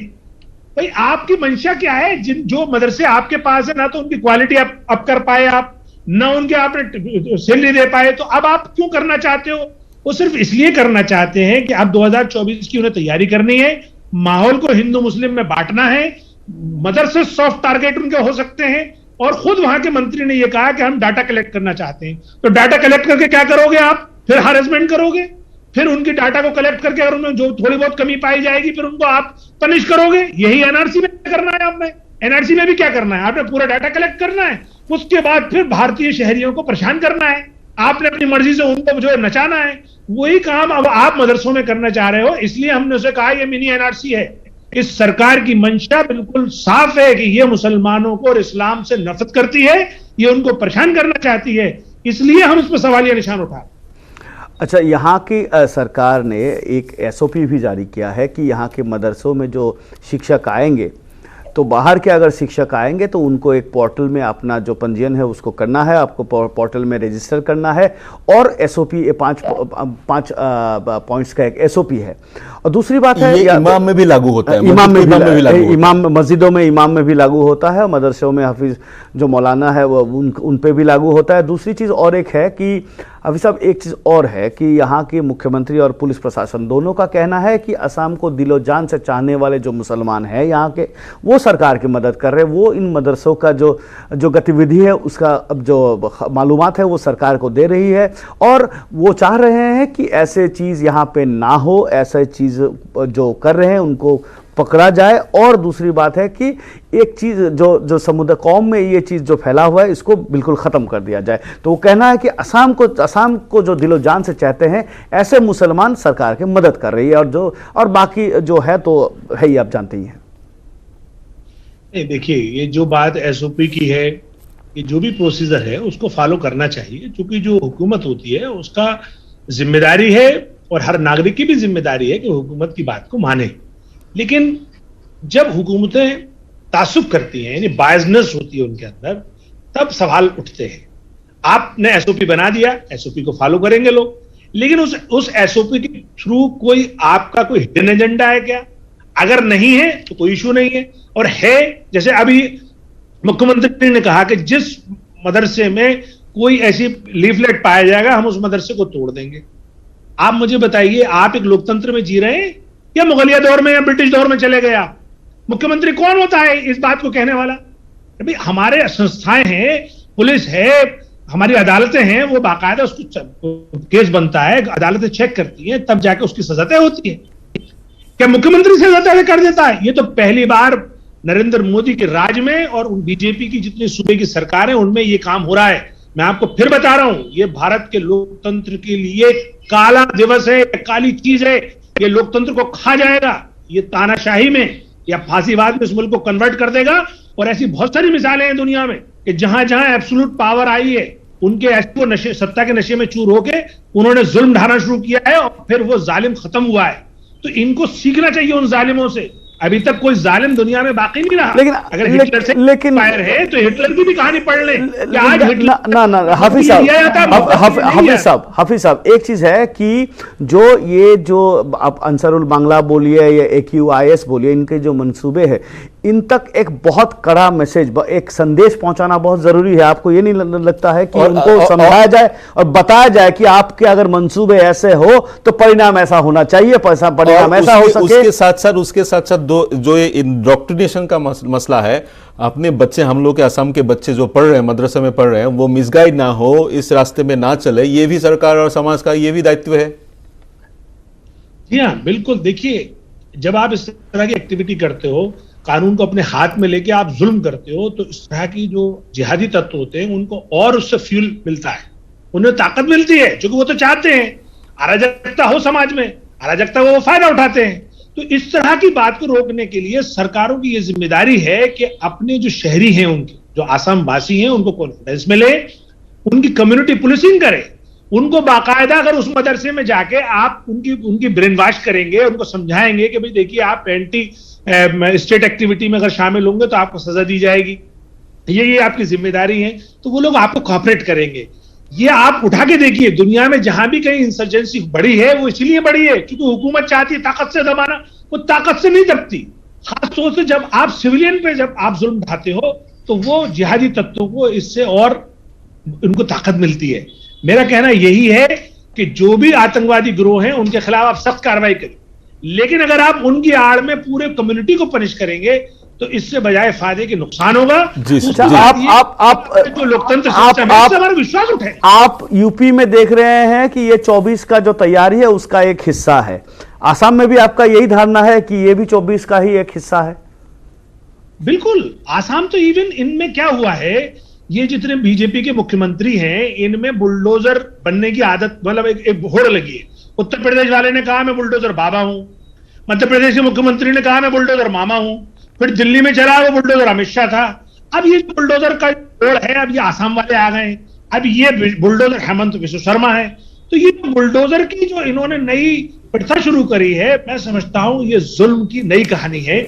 भाई आपकी मंशा क्या है? जो मदरसे आपके पास है, ना तो उनकी क्वालिटी अप कर पाए आप, ना उनके आपने सैलरी दे पाए, तो अब आप क्यों करना चाहते हो? वो सिर्फ इसलिए करना चाहते हैं कि अब 2024 की उन्हें तैयारी करनी है, माहौल को हिंदू मुस्लिम में बांटना है, मदरसे सॉफ्ट टारगेट उनके हो सकते हैं। और खुद वहां के मंत्री ने यह कहा कि हम डाटा कलेक्ट करना चाहते हैं। तो डाटा कलेक्ट करके क्या करोगे आप? फिर हैरेसमेंट करोगे, फिर उनकी डाटा को कलेक्ट करके अगर उनमें जो थोड़ी बहुत कमी पाई जाएगी फिर उनको आप पनिश करोगे। यही एनआरसी में करना है आपने। एनआरसी में भी क्या करना है? आपने पूरा डाटा कलेक्ट करना है, उसके बाद फिर भारतीय शहरियों को परेशान करना है, आपने अपनी मर्जी से उनको जो है नचाना है। वही काम अब आप मदरसों में करना चाह रहे हो। इसलिए हमने उसे कहा यह मिनी एनआरसी है। इस सरकार की मंशा बिल्कुल साफ है कि ये मुसलमानों को और इस्लाम से नफरत करती है, ये उनको परेशान करना चाहती है, इसलिए हम इस पर सवालिया निशान उठा। अच्छा, यहाँ की सरकार ने एक एसओपी भी जारी किया है कि यहाँ के मदरसों में जो शिक्षक आएंगे, तो बाहर के अगर शिक्षक आएंगे तो उनको एक पोर्टल में अपना जो पंजीयन है उसको करना है, आपको पोर्टल में रजिस्टर करना है। और एसओपी 5 पॉइंट्स का एक एसओपी है। और दूसरी बात है, ये इमाम में भी लागू होता है, इमाम मस्जिदों में इमाम में भी लागू होता है, मदरसों में हाफिज जो मौलाना है वो उन पे भी लागू होता है। दूसरी चीज़ और एक है कि अभी साहब एक चीज़ और है कि यहाँ के मुख्यमंत्री और पुलिस प्रशासन दोनों का कहना है कि असम को दिलो जान से चाहने वाले जो मुसलमान हैं यहाँ के, वो सरकार की मदद कर रहे हैं। वो इन मदरसों का जो गतिविधि है उसका अब जो मालूमात है वो सरकार को दे रही है, और वो चाह रहे हैं कि ऐसे चीज़ यहाँ पे ना हो, ऐसे चीज़ जो कर रहे हैं उनको पकड़ा जाए। और दूसरी बात है कि एक चीज़ जो समुदाय कौम में ये चीज़ जो फैला हुआ है इसको बिल्कुल ख़त्म कर दिया जाए। तो वो कहना है कि असम को जो दिलो जान से चाहते हैं ऐसे मुसलमान सरकार की मदद कर रही है, और बाकी जो है तो है ही, आप जानते ही हैं। नहीं, देखिए ये जो बात एसओपी की है, ये जो भी प्रोसीजर है उसको फॉलो करना चाहिए, क्योंकि जो हुकूमत होती है उसका जिम्मेदारी है और हर नागरिक की भी जिम्मेदारी है कि हुकूमत की बात को माने। लेकिन जब हुकूमतें तासुब करती हैं, यानी बायसनेस होती है उनके अंदर, तब सवाल उठते हैं। आपने एसओपी बना दिया, एसओपी को फॉलो करेंगे लोग, लेकिन उस एसओपी के थ्रू कोई आपका कोई हिडन एजेंडा है क्या? अगर नहीं है तो कोई इशू नहीं है, और है जैसे अभी मुख्यमंत्री ने कहा कि जिस मदरसे में कोई ऐसी लीफलेट पाया जाएगा हम उस मदरसे को तोड़ देंगे। आप मुझे बताइए, आप एक लोकतंत्र में जी रहे हैं या मुगलिया दौर में या ब्रिटिश दौर में चले गए आप? मुख्यमंत्री कौन होता है इस बात को कहने वाला? अभी हमारे संस्थाएं हैं, पुलिस है, हमारी अदालतें हैं, वो बाकायदा उसको केस बनता है, अदालतें चेक करती हैं, तब जाके उसकी सजा तय होती है। क्या मुख्यमंत्री सजा तय कर देता है? ये तो पहली बार नरेंद्र मोदी के राज में और बीजेपी की जितनी सूबे की सरकार है उनमें ये काम हो रहा है। मैं आपको फिर बता रहा हूं, ये भारत के लोकतंत्र के लिए काला दिवस है, काली चीज है। ये लोकतंत्र को खा जाएगा, ये तानाशाही में या फांसीवाद में इस मुल्क को कन्वर्ट कर देगा। और ऐसी बहुत सारी मिसालें हैं दुनिया में कि जहां जहां एब्सोल्यूट पावर आई है, उनके ऐसे नशे, सत्ता के नशे में चूर होके उन्होंने जुल्म ढाना शुरू किया है और फिर वो जालिम खत्म हुआ है। तो इनको सीखना चाहिए उन जालिमों से। अभी तक कोई जालिम दुनिया में बाकी नहीं रहा। लेकिन अगर हिटलर से फायर है तो हिटलर की भी कहानी पढ़ लें। हाफिज साहब एक चीज है कि जो आप अंसारुल बांग्ला बोलिए या AQIS बोलिए, इनके जो मंसूबे हैं इन तक एक बहुत कड़ा मैसेज, एक संदेश पहुंचाना बहुत जरूरी है। आपको ये नहीं लगता है कि उनको समझाया जाए और बताया जाए कि आपके अगर मंसूबे ऐसे हो तो परिणाम ऐसा होना चाहिए, परिणाम ऐसा हो सके। उसके साथ साथ जो ये इंडोक्ट्रिनेशन का मसला है, अपने बच्चे, हम लोग के असम के बच्चे जो पढ़ रहे हैं, मदरसे में पढ़ रहे हैं, वो मिसगाइड ना हो, इस रास्ते में ना चले, ये भी सरकार और समाज का ये भी दायित्व है। जी हाँ, बिल्कुल। देखिए, जब आप इस तरह की एक्टिविटी करते हो, कानून को अपने हाथ में लेके आप जुल्म करते हो, तो इस तरह की जो जिहादी तत्व होते हैं उनको और उससे फ्यूल मिलता है, उन्हें ताकत मिलती है, क्योंकि वो तो चाहते हैं अराजकता हो समाज में, अराजकता वो फायदा उठाते हैं। तो इस तरह की बात को रोकने के लिए सरकारों की ये जिम्मेदारी है कि अपने जो शहरी हैं, उनके जो आसाम वासी हैं, उनको कॉन्फिडेंस में ले, उनकी कम्युनिटी पुलिसिंग करे, उनको बाकायदा अगर उस मदरसे में जाके आप उनकी ब्रेन वॉश करेंगे, उनको समझाएंगे कि भाई देखिए आप एंटी स्टेट एक्टिविटी में अगर शामिल होंगे तो आपको सजा दी जाएगी, ये आपकी जिम्मेदारी है, तो वो लोग आपको कॉपरेट करेंगे। ये आप उठा के देखिए, दुनिया में जहां भी कहीं इंसर्जेंसी बढ़ी है वो इसलिए बढ़ी है क्योंकि हुकूमत चाहती है ताकत से दबाना, वो ताकत से नहीं दबती। खासतौर से जब आप सिविलियन पे जब आप जुल्म ढाते हो तो वो जिहादी तत्वों को इससे और उनको ताकत मिलती है। मेरा कहना यही है कि जो भी आतंकवादी गिरोह हैं उनके खिलाफ आप सख्त कार्रवाई करें, लेकिन अगर आप उनकी आड़ में पूरे कम्युनिटी को पनिश करेंगे तो इससे बजाय फायदे के नुकसान होगा। जी सर, अच्छा, जी। आप जो लोकतंत्र आप- सिस्टम है, आप- इससे हमारा विश्वास उठे। आप यूपी में देख रहे हैं कि ये 24 का जो तैयारी है उसका एक हिस्सा है। आसाम में भी आपका यही धारणा है कि ये भी 24 का ही एक हिस्सा है? बिल्कुल, आसाम तो इवन इनमें क्या हुआ है, ये जितने बीजेपी के मुख्यमंत्री हैं इनमें बुलडोजर बनने की आदत, मतलब एक होड़ लगी है। उत्तर प्रदेश वाले ने कहा मैं बुलडोजर बाबा हूं, मध्य प्रदेश के मुख्यमंत्री ने कहा मैं बुलडोजर मामा हूं, फिर दिल्ली में चला वो बुलडोजर अमित शाह था। अब ये बुलडोजर का होड़ है, अब ये आसाम वाले आ गए हैं, अब ये बुलडोजर हेमंत विश्व शर्मा है। तो ये बुलडोजर की जो इन्होंने नई प्रथा शुरू करी है, मैं समझता हूं ये जुल्म की नई कहानी है।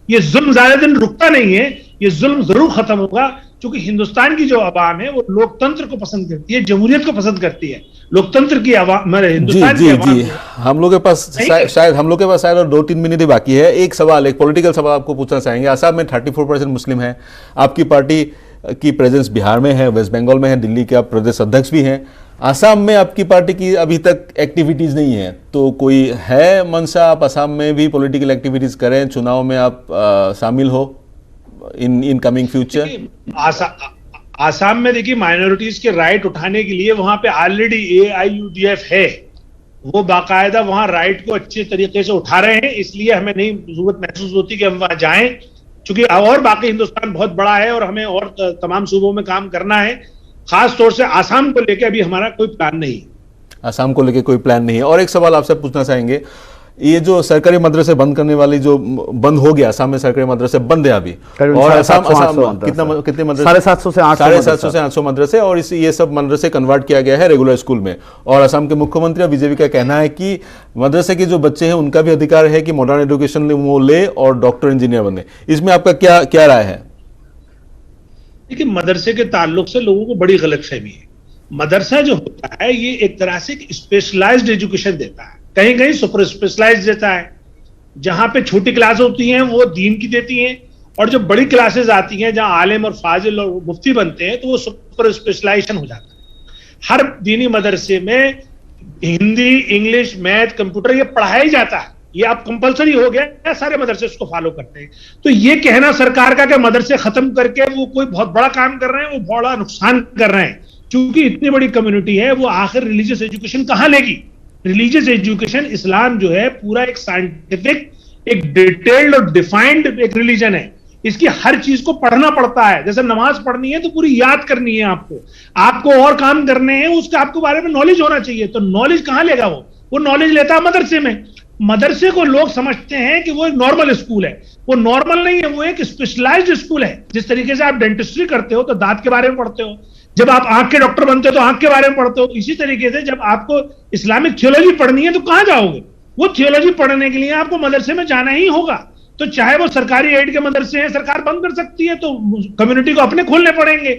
ये जुल्म ज्यादा दिन रुकता नहीं है, ये जुल्म जरूर खत्म होगा, क्योंकि हिंदुस्तान की जो आवाम है वो लोकतंत्र को पसंद करती है, जमहूरियत को पसंद करती है। लोकतंत्र की आवाम, मेरे जी हिंदुस्तान जी की आवाम जी, हम लोग के पास शायद हम लोग के पास शायद और 2-3 मिनट ही बाकी है। एक सवाल, एक पॉलिटिकल सवाल आपको पूछना चाहेंगे। आसाम में 34% मुस्लिम है, आपकी पार्टी की प्रेजेंस बिहार में है, वेस्ट बंगाल में है, दिल्ली के आप प्रदेश अध्यक्ष भी हैं। आसाम में आपकी पार्टी की अभी तक एक्टिविटीज़ नहीं है, तो कोई है मंशा आप आसाम में भी पॉलिटिकल एक्टिविटीज़ करें, चुनाव में आप शामिल हो इन कमिंग फ्यूचर? आसाम में देखिए माइनॉरिटीज के राइट उठाने के लिए वहां पे ऑलरेडी AIUDF है, वो बाकायदा वहां राइट को अच्छे तरीके से उठा रहे हैं, इसलिए हमें नहीं जरूरत महसूस होती कि हम वहां जाएं, क्योंकि और बाकी हिंदुस्तान बहुत बड़ा है और हमें और तमाम सूबों में काम करना है। खास तौर से आसाम को लेकर अभी हमारा कोई प्लान नहीं। आसाम को लेके कोई प्लान नहीं है। और एक सवाल आपसे पूछना चाहेंगे, ये जो सरकारी मदरसे बंद करने वाली जो बंद हो गया, आसाम में सरकारी मदरसे बंद है अभी, और आसाम कितने मदरसे? 750 से 800 मदरसे, और ये सब मदरसे कन्वर्ट किया गया है रेगुलर स्कूल में। और आसाम के मुख्यमंत्री और बीजेपी का कहना है कि मदरसे के जो बच्चे हैं उनका भी अधिकार है कि मॉडर्न एजुकेशन वो ले और डॉक्टर इंजीनियर बने। इसमें आपका क्या राय है? देखिए, मदरसे के ताल्लुक से लोगों को बड़ी गलतफहमी है। मदरसा जो होता है ये एक तरह से स्पेशलाइज्ड एजुकेशन देता है, कहीं कहीं सुपर स्पेशलाइज्ड देता है। जहां पे छोटी क्लास होती हैं वो दीन की देती हैं, और जो बड़ी क्लासेस आती हैं जहां आलिम और फाजिल और मुफ्ती बनते हैं तो वो सुपर स्पेशलाइजेशन हो जाता है। हर दीनी मदरसे में हिंदी, इंग्लिश, मैथ, कंप्यूटर ये पढ़ाया ही जाता है, ये अब कंपलसरी हो गया, सारे मदरसे उसको फॉलो करते हैं। तो ये कहना सरकार का कि मदरसे खत्म करके वो कोई बहुत बड़ा काम कर रहे हैं, वो बड़ा नुकसान कर रहे हैं, क्योंकि इतनी बड़ी कम्युनिटी है, वो आखिर रिलीजियस एजुकेशन कहां लेगी? रिलीजियस एजुकेशन, इस्लाम जो है पूरा एक साइंटिफिक, एक डिटेल्ड और डिफाइंड एक रिलीजन है। इसकी हर चीज को पढ़ना पड़ता है, जैसे नमाज पढ़नी है तो पूरी याद करनी है आपको और काम करने हैं, उसका आपको बारे में नॉलेज होना चाहिए। तो नॉलेज कहां लेगा? वो नॉलेज लेता है मदरसे में। मदरसे को लोग समझते हैं कि वो एक नॉर्मल स्कूल है, वो नॉर्मल नहीं है, वो एक स्पेशलाइज्ड स्कूल है। जिस तरीके से आप डेंटिस्ट्री करते हो तो दांत के बारे में पढ़ते हो, जब आप आंख के डॉक्टर बनते हो तो आंख के बारे में पढ़ते हो, इसी तरीके से जब आपको इस्लामिक थियोलॉजी पढ़नी है तो कहां जाओगे? वो थियोलॉजी पढ़ने के लिए आपको मदरसे में जाना ही होगा। तो चाहे वो सरकारी एड के मदरसे हैं, सरकार बंद कर सकती है, तो कम्युनिटी को अपने खोलने पड़ेंगे।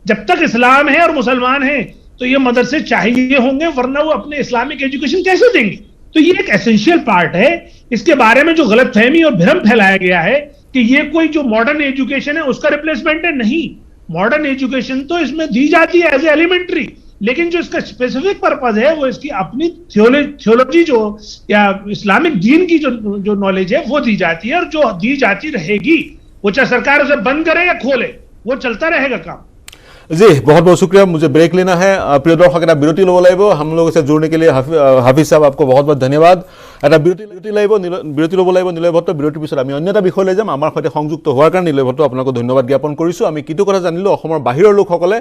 जब तक इस्लाम है और मुसलमान हैं तो ये मदरसे चाहिए होंगे, वरना वो अपने इस्लामिक एजुकेशन कैसे देंगे? तो ये एक एसेंशियल पार्ट है। इसके बारे में जो गलतफहमी और भ्रम फैलाया गया है कि ये कोई जो मॉडर्न एजुकेशन है उसका रिप्लेसमेंट है, नहीं। मॉडर्न एजुकेशन तो इसमें दी जाती है एज ए एलिमेंट्री, लेकिन जो इसका स्पेसिफिक पर्पज है वो इसकी अपनी थियोलॉजी जो या इस्लामिक दीन की जो नॉलेज है वो दी जाती है, और जो दी जाती रहेगी, वो चाहे सरकार उसे बंद करे या खोले, वो चलता रहेगा काम। जी, बहुत बहुत शुक्रिया। मुझे ब्रेक लेना है। प्रिय दर्शक, এটা বিরতি ল'ব লাগিব। हम लोगों से जुड़ने के लिए हाफिज साहब आपको बहुत बहुत धन्यवाद। এটা বিরতি ল'ব লাগিব নিলয় ভট্ট। বিৰতিৰ পিছত আমি অন্য এটা বিষয় লৈ যাম। আমাৰ সৈতে সংযুক্ত হোৱাৰ কাৰণে নিলয় ভট্ট আপোনাক ধন্যবাদ জ্ঞাপন কৰিছোঁ। আমি কিটো কথা জানিলোঁ, অসমৰ বাহিৰৰ লোকসকলে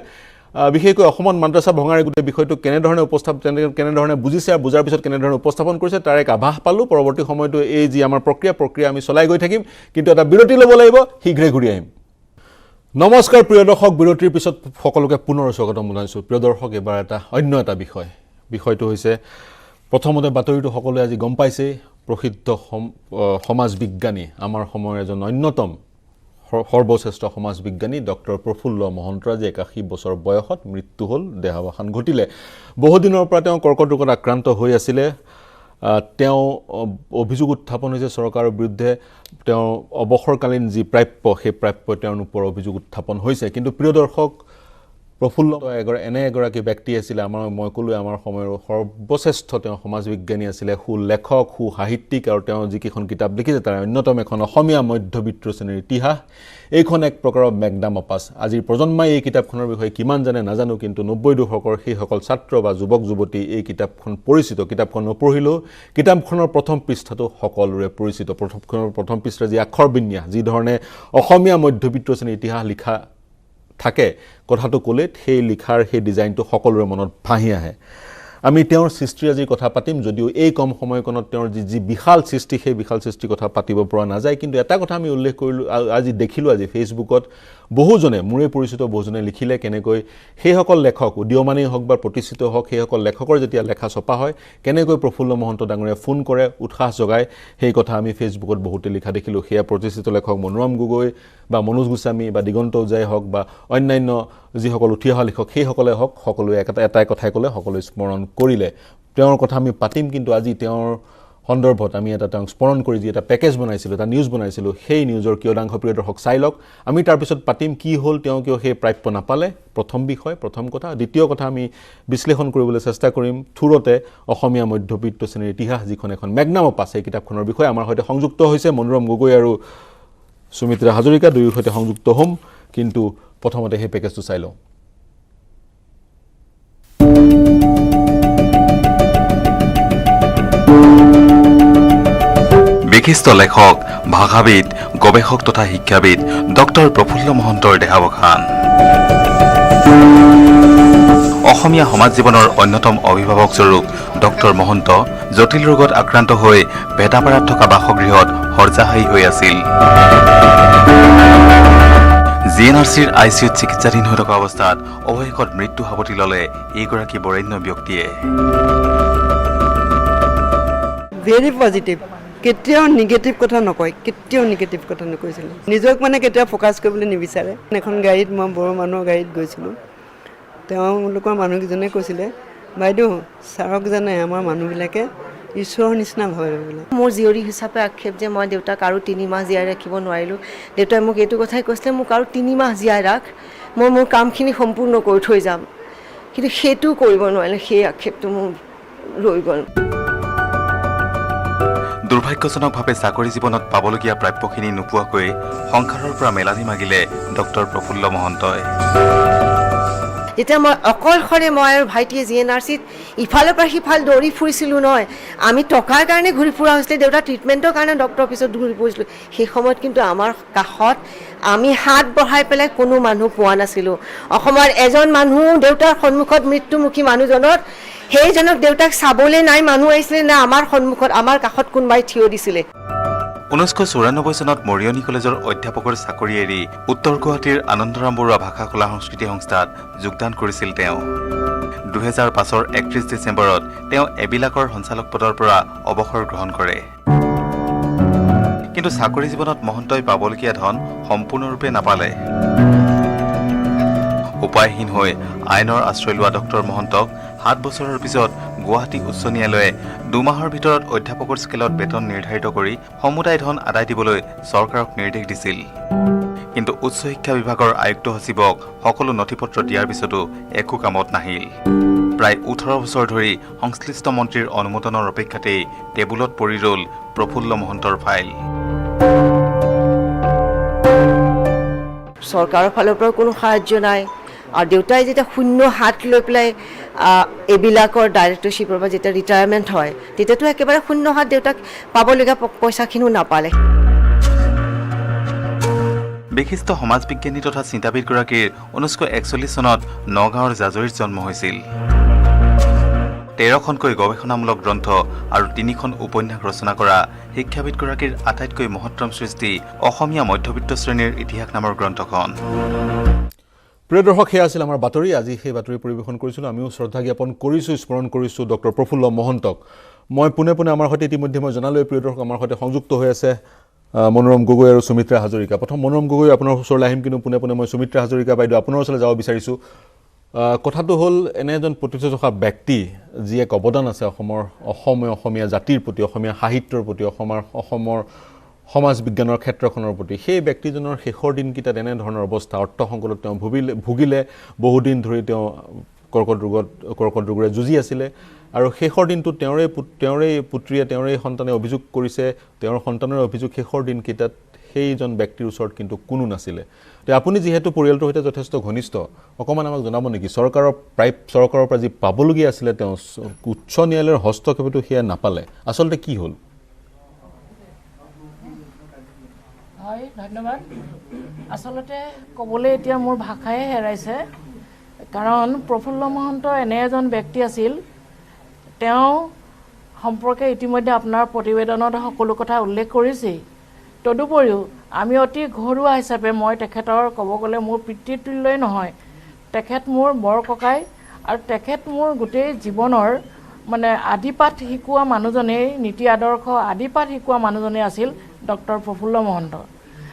বিশেষকৈ অসমত মাদ্ৰাছা ভঙাৰ এই গোটেই বিষয়টো কেনেধৰণে বুজিছে আৰু বুজাৰ পিছত কেনেধৰণে উপস্থাপন কৰিছে তাৰ এক আভাস পালোঁ। পৰৱৰ্তী সময়তো এই যি আমাৰ প্ৰক্ৰিয়া আমি চলাই গৈ থাকিম, কিন্তু এটা বিৰতি ল'ব লাগিব, শীঘ্ৰে ঘূৰি আহিম। নমস্কাৰ প্ৰিয় দৰ্শক, বিৰতিৰ পিছত সকলোকে পুনৰ স্বাগতম জনাইছোঁ। প্ৰিয় দৰ্শক, এবাৰ অন্য এটা বিষয়টো হৈছে প্ৰথমতে বাতৰিটো সকলোৱে আজি গম পাইছে, প্ৰসিদ্ধ সমাজ বিজ্ঞানী, আমাৰ সময়ৰ এজন অন্যতম সৰ্বশ্ৰেষ্ঠ সমাজ বিজ্ঞানী ডক্টৰ প্ৰফুল্ল মহন্তৰ আজি 81 বছৰ বয়সত মৃত্যু হ'ল, দেহাৱসান ঘটিলে। বহুদিনৰ পৰা তেওঁ কৰ্কট ৰোগত আক্ৰান্ত হৈ আছিলে। তেওঁ অভিযোগ উত্থাপন হৈছে চৰকাৰৰ বিৰুদ্ধে, তেওঁৰ অৱসৰকালীন যি প্ৰাপ্য সেই প্ৰাপ্য তেওঁৰ ওপৰত অভিযোগ উত্থাপন হৈছে। কিন্তু প্ৰিয় দৰ্শক, প্ৰফুল্ল এনে এগৰাকী ব্যক্তি আছিলে, মই ক'লোৱে আমাৰ সময়ৰ সৰ্বশ্ৰেষ্ঠ তেওঁ সমাজ বিজ্ঞানী আছিলে, সুলেখক, সাহিত্যিক, আৰু তেওঁ যিকেইখন কিতাপ লিখিছে তাৰ অন্যতম এখন অসমীয়া মধ্যবিত্ত শ্ৰেণীৰ ইতিহাস। এইখন এক প্ৰকাৰৰ মেগনাম অপাছ। আজিৰ প্ৰজন্মই এই কিতাপখনৰ বিষয়ে কিমান জানে নাজানো, কিন্তু 90 দশকৰ সেইসকল ছাত্ৰ বা যুৱক যুৱতী এই কিতাপখন পৰিচিত। কিতাপখন নপঢ়িলেও কিতাপখনৰ প্ৰথম পৃষ্ঠাটো সকলোৰে পৰিচিত। প্ৰথম পৃষ্ঠাৰ যি আখৰ বিন্যাস, যি ধৰণে অসমীয়া মধ্যবিত্ত শ্ৰেণীৰ ইতিহাস লিখা থাকে, কথাটো ক'লে সেই লিখাৰ সেই ডিজাইনটো সকলোৰে মনত ভাহি আহে। আমি তেওঁৰ সৃষ্টিৰ আজি কথা পাতিম, যদিও এই কম সময়কণত তেওঁৰ যি বিশাল সৃষ্টি, সেই বিশাল সৃষ্টিৰ কথা পাতিব পৰা নাযায়। কিন্তু এটা কথা আমি উল্লেখ কৰিলোঁ, দেখিলোঁ আজি ফেচবুকত বহুজনে, মোৰে পৰিচিত বহুজনে লিখিলে কেনেকৈ সেইসকল লেখক, উদীয়মানেই হওক বা প্ৰতিষ্ঠিত হওক, সেইসকল লেখকৰ যেতিয়া লেখা ছপা হয় কেনেকৈ প্ৰফুল্ল মহন্ত ডাঙৰীয়াই ফোন কৰে, উৎসাহ যোগায়, সেই কথা আমি ফেচবুকত বহুতে লিখা দেখিলোঁ। সেয়া প্ৰতিষ্ঠিত লেখক মনোৰম গগৈ বা মনোজ গোস্বামী বা দিগন্ত ওজাই হওক বা অন্যান্য যিসকল উঠি অহা লেখক সেইসকলে হওক, সকলোৱে এটাই কথাই ক'লে, সকলোৱে স্মৰণ কৰিলে। তেওঁৰ কথা আমি পাতিম, কিন্তু আজি তেওঁৰ সন্দৰ্ভত আমি তেওঁক স্মৰণ কৰি যি এটা পেকেজ বনাইছিলোঁ, এটা নিউজ বনাইছিলোঁ, সেই নিউজৰ কিয়দাংশ প্ৰিয় দৰ্শক চাই লওক। আমি তাৰপিছত পাতিম কি হ'ল, তেওঁ কিয় সেই প্ৰাপ্য নাপালে, প্ৰথম বিষয়, প্ৰথম কথা। দ্বিতীয় কথা, আমি বিশ্লেষণ কৰিবলৈ চেষ্টা কৰিম থুৰতে অসমীয়া মধ্যবিত্ত শ্ৰেণীৰ ইতিহাস, যিখন এখন মেগনাম অপাছ, সেই কিতাপখনৰ বিষয়ে। আমাৰ সৈতে সংযুক্ত হৈছে মনোৰম গগৈ আৰু সুমিত্ৰা হাজৰিকা, দুয়োৰ সৈতে সংযুক্ত হ'ম, কিন্তু প্ৰথমতে সেই পেকেজটো চাই লওঁ। বিশিষ্ট লেখক, ভাষাবিদ, গৱেষক তথা শিক্ষাবিদ ডক্টৰ প্ৰফুল্ল মহন্তৰ দেহাৱসান। অসমীয়া সমাজ জীৱনৰ অন্যতম অভিভাৱক স্বৰূপ ডক্টৰ মহন্ত জটিল ৰোগত আক্ৰান্ত হৈ ভেটাপাৰাত থকা বাসগৃহত শয্যাশায়ী হৈ আছিল। GNRCৰ ICUত চিকিৎসাধীন হৈ থকা অৱস্থাত অৱশেষত মৃত্যু সাৱটি ল'লে এইগৰাকী বৰেণ্য ব্যক্তিয়ে। ভেৰি পজিটিভ, কেতিয়াও নিগেটিভ কথা নকয়, কেতিয়াও নিগেটিভ কথা নকৈছিল। নিজক কেতিয়াও ফ'কাছ কৰিবলৈ নিবিচাৰে। এখন গাড়ীত, মই বড়ো মানুহৰ গাড়ীত গৈছিলোঁ, তেওঁলোকৰ মানুহকেইজনে কৈছিলে, বাইদেউ ছাৰক জানে আমাৰ মানুহবিলাকে ঈশ্বৰৰ নিচিনা ভাবে বোলে। মোৰ জীয়ৰী হিচাপে আক্ষেপ যে মই দেউতাক আৰু 3 মাহ জীয়াই ৰাখিব নোৱাৰিলোঁ। দেউতাই মোক এইটো কথাই কৈছিলে, মোক আৰু 3 মাহ জীয়াই ৰাখ, মই মোৰ কামখিনি সম্পূৰ্ণ কৰি থৈ যাম। কিন্তু সেইটো কৰিব নোৱাৰিলে, সেই আক্ষেপটো মোৰ ৰৈ গ'ল। দুৰ্ভাগ্যজনকভাৱে চাকৰি জীৱনত পাবলগীয়া প্ৰাপ্যখিনি নোপোৱাকৈ সংসাৰৰ পৰা মেলানি মাগিলে ডক্টৰ প্ৰফুল্ল মহন্তই। যেতিয়া মই অকলশৰে মই আৰু ভাইটিয়ে GNRCত ইফালৰ পৰা সিফাল দৌৰি ফুৰিছিলোঁ নহয়, আমি টকাৰ কাৰণে ঘূৰি ফুৰা হৈছিলে, দেউতাৰ ট্ৰিটমেণ্টৰ কাৰণে ডক্টৰৰ পিছত ঘূৰি ফুৰিছিলোঁ। সেই সময়ত কিন্তু আমাৰ কাষত আমি হাত বঢ়াই পেলাই কোনো মানুহ পোৱা নাছিলোঁ। অসমৰ এজন মানুহ দেউতাৰ সন্মুখত মৃত্যুমুখী মানুহজনৰ, সেইজনক দেউতাক চাবলৈ নাই মানুহ আহিছিলে নে আমাৰ সন্মুখত, আমাৰ কাষত কোনোবাই থিয় দিছিলে। 1994 চনত মৰিয়নি কলেজৰ অধ্যাপকৰ চাকৰি এৰি উত্তৰ গুৱাহাটীৰ আনন্দৰাম বৰুৱা ভাষা কলা সংস্কৃতি সংস্থাত যোগদান কৰিছিল তেওঁ। 2005 31 ডিচেম্বৰত তেওঁ এবিলাকৰ সঞ্চালক পদৰ পৰা অৱসৰ গ্ৰহণ কৰে। কিন্তু চাকৰি জীৱনত মহন্তই পাবলগীয়া ধন সম্পূৰ্ণৰূপে নাপালে। উপায়হীন হৈ আইনৰ আশ্ৰয় লোৱা ডক্টৰ মহন্তক 7 বছৰৰ পিছত গুৱাহাটী উচ্চ ন্যায়ালয়ে 2 মাহৰ ভিতৰত অধ্যাপকৰ স্কেলত বেতন নিৰ্ধাৰিত কৰি সমুদায় ধন আদায় দিবলৈ চৰকাৰক নিৰ্দেশ দিছিল। কিন্তু উচ্চ শিক্ষা বিভাগৰ আয়ুক্ত সচিবক সকলো নথিপত্ৰ দিয়াৰ পিছতো একো কামত নাহিল। প্ৰায় 18 বছৰ ধৰি সংশ্লিষ্ট মন্ত্ৰীৰ অনুমোদনৰ অপেক্ষাতেই টেবুলত পৰি ৰ'ল প্ৰফুল্ল মহন্তৰ ফাইল। চৰকাৰৰ ফালৰ পৰা কোনো সাহায্য নাই। আৰু দেউতাই যেতিয়া শূন্য হাত লৈ পেলাই এইবিলাকৰ ডাইৰেক্টৰশ্বিপৰ পৰা যেতিয়া ৰিটায়াৰমেণ্ট হয়, তেতিয়াতো একেবাৰে শূন্য হাত, দেউতাক পাবলগীয়া পইচাখিনিও নাপালে। বিশিষ্ট সমাজ বিজ্ঞানী তথা চিন্তাবিদগৰাকীৰ 1941 চনত নগাঁৱৰ জাজৰিত জন্ম হৈছিল। 13খনকৈ গৱেষণামূলক গ্ৰন্থ আৰু 3খন উপন্যাস ৰচনা কৰা শিক্ষাবিদগৰাকীৰ আটাইতকৈ মহত্তম সৃষ্টি অসমীয়া মধ্যবিত্ত শ্ৰেণীৰ ইতিহাস নামৰ গ্ৰন্থখন। প্ৰিয় দৰ্শক, সেয়া আছিল আমাৰ বাতৰি। আজি সেই বাতৰি পৰিৱেশন কৰিছিলোঁ। আমিও শ্ৰদ্ধা জ্ঞাপন কৰিছোঁ, স্মৰণ কৰিছোঁ ডক্টৰ প্ৰফুল্ল মহন্তক। মই পোনে পোনে আমাৰ সৈতে ইতিমধ্যে মই জনালোৱে, প্ৰিয় দৰ্শক, আমাৰ সৈতে সংযুক্ত হৈ আছে মনোৰম গগৈ আৰু সুমিত্ৰা হাজৰিকা। প্ৰথম মনোৰম গগৈ আপোনাৰ ওচৰলৈ আহিম, কিন্তু পোনে পোনে মই সুমিত্ৰা হাজৰিকা বাইদেউ আপোনাৰ ওচৰলৈ যাব বিচাৰিছোঁ। কথাটো হ'ল, এনে এজন প্ৰতিষ্ঠিত থকা ব্যক্তি, যি এক অৱদান আছে অসমীয়া জাতিৰ প্ৰতি, অসমীয়া সাহিত্যৰ প্ৰতি, অসমৰ সমাজ বিজ্ঞানৰ ক্ষেত্ৰখনৰ প্ৰতি, সেই ব্যক্তিজনৰ শেষৰ দিনকেইটাত এনেধৰণৰ অৱস্থা, অৰ্থসংকটত তেওঁ ভুগিলে। বহুদিন ধৰি তেওঁ কৰ্কট ৰোগেৰে যুঁজি আছিলে, আৰু শেষৰ দিনটোত তেওঁৰে পুত্ৰীয়ে, তেওঁৰে সন্তানে অভিযোগ কৰিছে, তেওঁৰ সন্তানৰ অভিযোগ শেষৰ দিনকেইটাত সেইজন ব্যক্তিৰ ওচৰত কিন্তু কোনো নাছিলে। এতিয়া আপুনি যিহেতু পৰিয়ালটোৰ সৈতে যথেষ্ট ঘনিষ্ঠ, অকণমান আমাক জনাব নেকি, চৰকাৰৰ পৰা যি পাবলগীয়া আছিলে তেওঁ উচ্চ ন্যায়ালয়ৰ হস্তক্ষেপটো সেয়া নাপালে, আচলতে কি হ'ল? হয়, ধন্যবাদ। আচলতে ক'বলৈ এতিয়া মোৰ ভাষাই হেৰাইছে, কাৰণ প্ৰফুল্ল মহন্ত এনে এজন ব্যক্তি আছিল, তেওঁ সম্পৰ্কে ইতিমধ্যে আপোনাৰ প্ৰতিবেদনত সকলো কথা উল্লেখ কৰিছেই। তদুপৰিও আমি অতি ঘৰুৱা হিচাপে মই তেখেতৰ ক'ব গ'লে মোৰ পিতৃতুল্যই নহয়, তেখেত মোৰ বৰ ককাই, আৰু তেখেত মোৰ গোটেই জীৱনৰ মানে আদিপাঠ শিকোৱা মানুহজনেই, নীতি আদৰ্শ আদিপাঠ শিকোৱা মানুহজনেই আছিল ডক্টৰ প্ৰফুল্ল মহন্ত।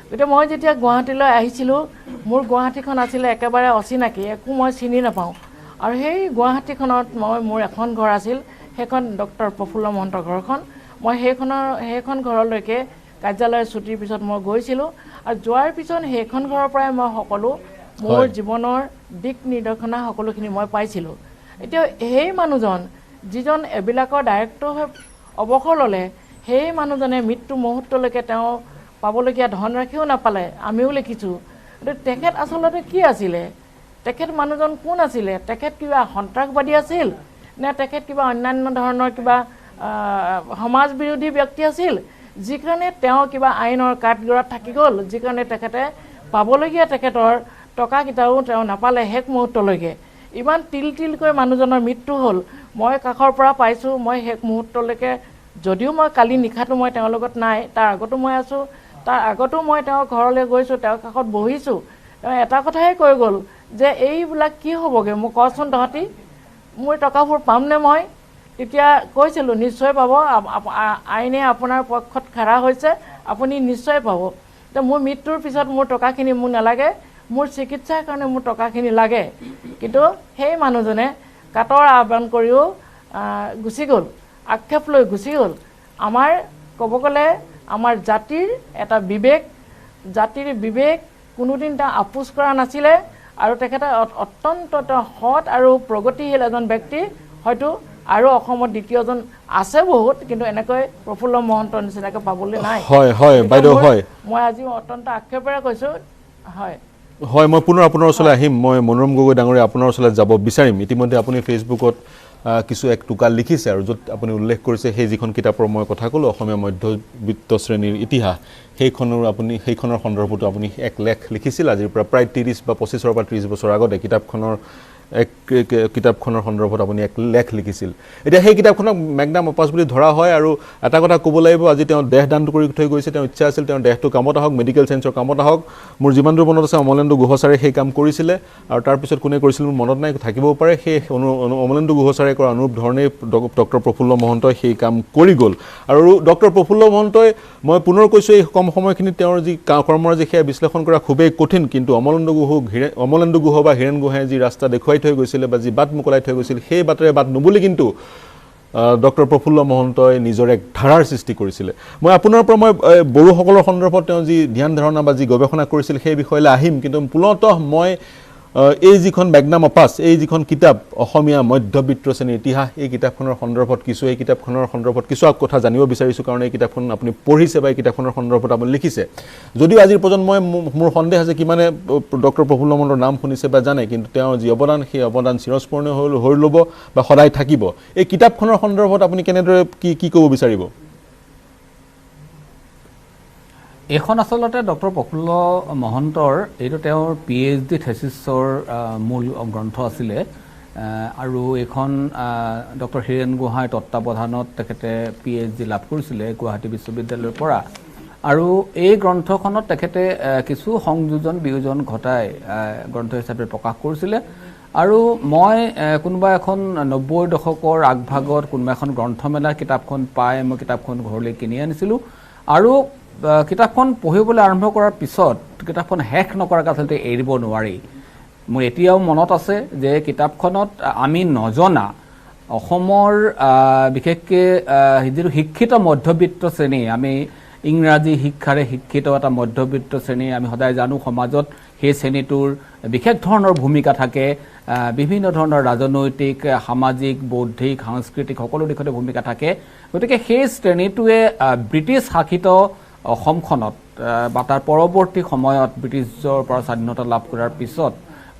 গতিকে মই যেতিয়া গুৱাহাটীলৈ আহিছিলোঁ, মোৰ গুৱাহাটীখন আছিলে একেবাৰে অচিনাকি, একো মই চিনি নাপাওঁ, আৰু সেই গুৱাহাটীখনত মোৰ এখন ঘৰ আছিল, সেইখন ডক্টৰ প্ৰফুল্ল মহন্তৰ ঘৰখন। মই সেইখন ঘৰলৈকে কাৰ্যালয়ৰ ছুটিৰ পিছত মই গৈছিলোঁ, আৰু যোৱাৰ পিছত সেইখন ঘৰৰ পৰাই মই সকলো মোৰ জীৱনৰ দিক নিৰ্দেশনা সকলোখিনি মই পাইছিলোঁ। এতিয়া সেই মানুহজন, যিজন এইবিলাকৰ ডাইৰেক্টৰ হৈ অৱসৰ ল'লে, সেই মানুহজনে মৃত্যু মুহূৰ্তলৈকে তেওঁ পাবলগীয়া ধনৰাশিও নাপালে, আমিও লিখিছোঁ। তেখেত আচলতে কি আছিলে? তেখেত মানুহজন কোন আছিলে? তেখেত কিবা সন্ত্ৰাসবাদী আছিল নে তেখেত কিবা অন্যান্য ধৰণৰ কিবা সমাজ বিৰোধী ব্যক্তি আছিল, যি কাৰণে তেওঁ কিবা আইনৰ কাঠগড়াত থাকি গ'ল, যি কাৰণে তেখেতে পাবলগীয়া তেখেতৰ টকাকেইটাও তেওঁ নাপালে শেষ মুহূৰ্তলৈকে। ইমান তিলকৈ মানুহজনৰ মৃত্যু হ'ল, মই কাষৰ পৰা পাইছোঁ। মই শেষ মুহূৰ্তলৈকে, যদিও মই কালি নিশাটো মই তেওঁৰ লগত নাই, তাৰ আগতো মই আছোঁ, তাৰ আগতো মই তেওঁৰ ঘৰলৈ গৈছোঁ, তেওঁৰ কাষত বহিছোঁ। তেওঁ এটা কথাই কৈ গ'ল যে এইবিলাক কি হ'বগৈ, মোক কচোন তহঁতি, মোৰ টকাবোৰ পামনে? মই তেতিয়া কৈছিলোঁ নিশ্চয় পাব, আইনে আপোনাৰ পক্ষত খাৰা হৈছে, আপুনি নিশ্চয় পাব। তো মোৰ মৃত্যুৰ পিছত মোৰ টকাখিনি মোক নালাগে, মোৰ চিকিৎসাৰ কাৰণে মোৰ টকাখিনি লাগে। কিন্তু সেই মানুহজনে কাটৰ আহ্বান কৰিও গুচি গ'ল, আক্ষেপ লৈ গুচি গ'ল। আমাৰ ক'ব গ'লে আমাৰ জাতিৰ এটা বিবেক কোনোদিন তেওঁ আপোচ কৰা নাছিলে, আৰু তেখেতে অত্যন্ত সৎ আৰু প্ৰগতিশীল এজন ব্যক্তি। হয়তো আৰু অসমত দ্বিতীয়জন আছে বহুত, কিন্তু এনেকৈ প্ৰফুল্ল মহন্তৰ নিচিনাকৈ পাবলৈ নাই। হয় বাইদেউ, হয়, মই আজি অত্যন্ত আক্ষেপেৰে কৈছোঁ। হয়, মই পুনৰ আপোনাৰ ওচৰলৈ আহিম। মই মনোৰম গগৈ ডাঙৰীয়া আপোনাৰ ওচৰলৈ যাব বিচাৰিম। ইতিমধ্যে আপুনি ফেচবুকত কিছু এক টোকা লিখিছে, আৰু য'ত আপুনি উল্লেখ কৰিছে সেই যিখন কিতাপৰ মই কথা ক'লোঁ, অসমীয়া মধ্যবিত্ত শ্ৰেণীৰ ইতিহাস, সেইখনৰ সন্দৰ্ভতো আপুনি এক লেখ লিখিছিল আজিৰ পৰা প্ৰায় 30 বা 25 পৰা 30 বছৰ আগতে। কিতাপখনৰ সন্দৰ্ভত আপুনি এক লেখ লিখিছিল। এতিয়া সেই কিতাপখনক মেগনাম অপাছ বুলি ধৰা হয়, আৰু এটা কথা ক'ব লাগিব, আজি তেওঁ দেহদান কৰি থৈ গৈছে। তেওঁৰ ইচ্ছা আছিল তেওঁৰ দেহটো কামত আহক, মেডিকেল ছায়েন্সৰ কামত আহক। মোৰ যিমান দূৰ মনত আছে, অমলেন্দু গুহ ছাৰে সেই কাম কৰিছিলে, আৰু তাৰপিছত কোনে কৰিছিল মোৰ মনত নাই, থাকিবও পাৰে। সেই অমলেন্দু গুহ ছাৰে কৰা অনুৰূপ ধৰণেই ডক্টৰ প্ৰফুল্ল মহন্তই সেই কাম কৰি গ'ল। আৰু ডক্টৰ প্ৰফুল্ল মহন্তই, মই পুনৰ কৈছোঁ, এই কম সময়খিনিত তেওঁৰ যি কৰ্মৰাজি সেয়া বিশ্লেষণ কৰা খুবেই কঠিন। কিন্তু অমলেন্দু গুহ বা হীৰেণ গুহে যি ৰাস্তা দেখুৱাই থৈ গৈছিলে বা যি বাট মোকলাই থৈ গৈছিল, সেই বাটেৰে বাট নুবুলি কিন্তু ডক্টৰ প্ৰফুল্ল মহন্তই নিজৰ এক ধাৰাৰ সৃষ্টি কৰিছিলে। মই আপোনাৰ পৰা বড়োসকলৰ সন্দৰ্ভত তেওঁ যি ধ্যান ধাৰণা বা যি গৱেষণা কৰিছিল সেই বিষয়লৈ আহিম, কিন্তু মূলতঃ মই এই যিখন মেগনাম অপাছ, এই যিখন কিতাপ অসমীয়া মধ্যবিত্ত শ্ৰেণীৰ ইতিহাস, এই কিতাপখনৰ সন্দৰ্ভত কিছু কথা জানিব বিচাৰিছোঁ, কাৰণ এই কিতাপখন আপুনি পঢ়িছে বা এই কিতাপখনৰ সন্দৰ্ভত আপুনি লিখিছে। যদিও আজিৰ প্ৰজন্মই, মোৰ সন্দেহ আছে কিমানে ডক্টৰ প্ৰফুল্ল মহন্তৰ নাম শুনিছে বা জানে, কিন্তু তেওঁৰ যি অৱদান, সেই অৱদান চিৰস্মৰণীয় হৈ ল'ব বা সদায় থাকিব। এই কিতাপখনৰ সন্দৰ্ভত আপুনি কেনেদৰে কি ক'ব বিচাৰিব? এইখন আচলতে ডক্টৰ প্ৰফুল্ল মহন্তৰ, এইটো তেওঁৰ PhD থেচিছৰ মূল গ্ৰন্থ আছিলে। আৰু এইখন ডক্টৰ হীৰেণ গোহাঁইৰ তত্ত্বাৱধানত তেখেতে PhD লাভ কৰিছিলে গুৱাহাটী বিশ্ববিদ্যালয়ৰ পৰা আৰু এই গ্ৰন্থখনত তেখেতে কিছু সংযোজন বিয়োজন ঘটাই গ্ৰন্থ হিচাপে প্ৰকাশ কৰিছিলে আৰু মই কোনোবা এখন 90ৰ দশকৰ আগভাগত কোনোবা এখন গ্ৰন্থমেলাৰ কিতাপখন পাই মই কিতাপখন ঘৰলৈ কিনি আনিছিলোঁ আৰু কিতাপখন পঢ়িবলৈ আৰম্ভ কৰাৰ পিছত কিতাপখন শেষ নকৰাকৈ আচলতে এৰিব নোৱাৰি মোৰ এতিয়াও মনত আছে যে কিতাপখনত আমি নজনা অসমৰ বিশেষকৈ যিটো শিক্ষিত মধ্যবিত্ত শ্ৰেণী আমি ইংৰাজী শিক্ষাৰে শিক্ষিত এটা মধ্যবিত্ত শ্ৰেণী আমি সদায় জানো সমাজত সেই শ্ৰেণীটোৰ বিশেষ ধৰণৰ ভূমিকা থাকে বিভিন্ন ধৰণৰ ৰাজনৈতিক সামাজিক বৌদ্ধিক সাংস্কৃতিক সকলো দিশতে ভূমিকা থাকে গতিকে সেই শ্ৰেণীটোৱে ব্ৰিটিছ শাসিত অসমখনত বা তাৰ পৰৱৰ্তী সময়ত ব্ৰিটিছৰ পৰা স্বাধীনতা লাভ কৰাৰ পিছত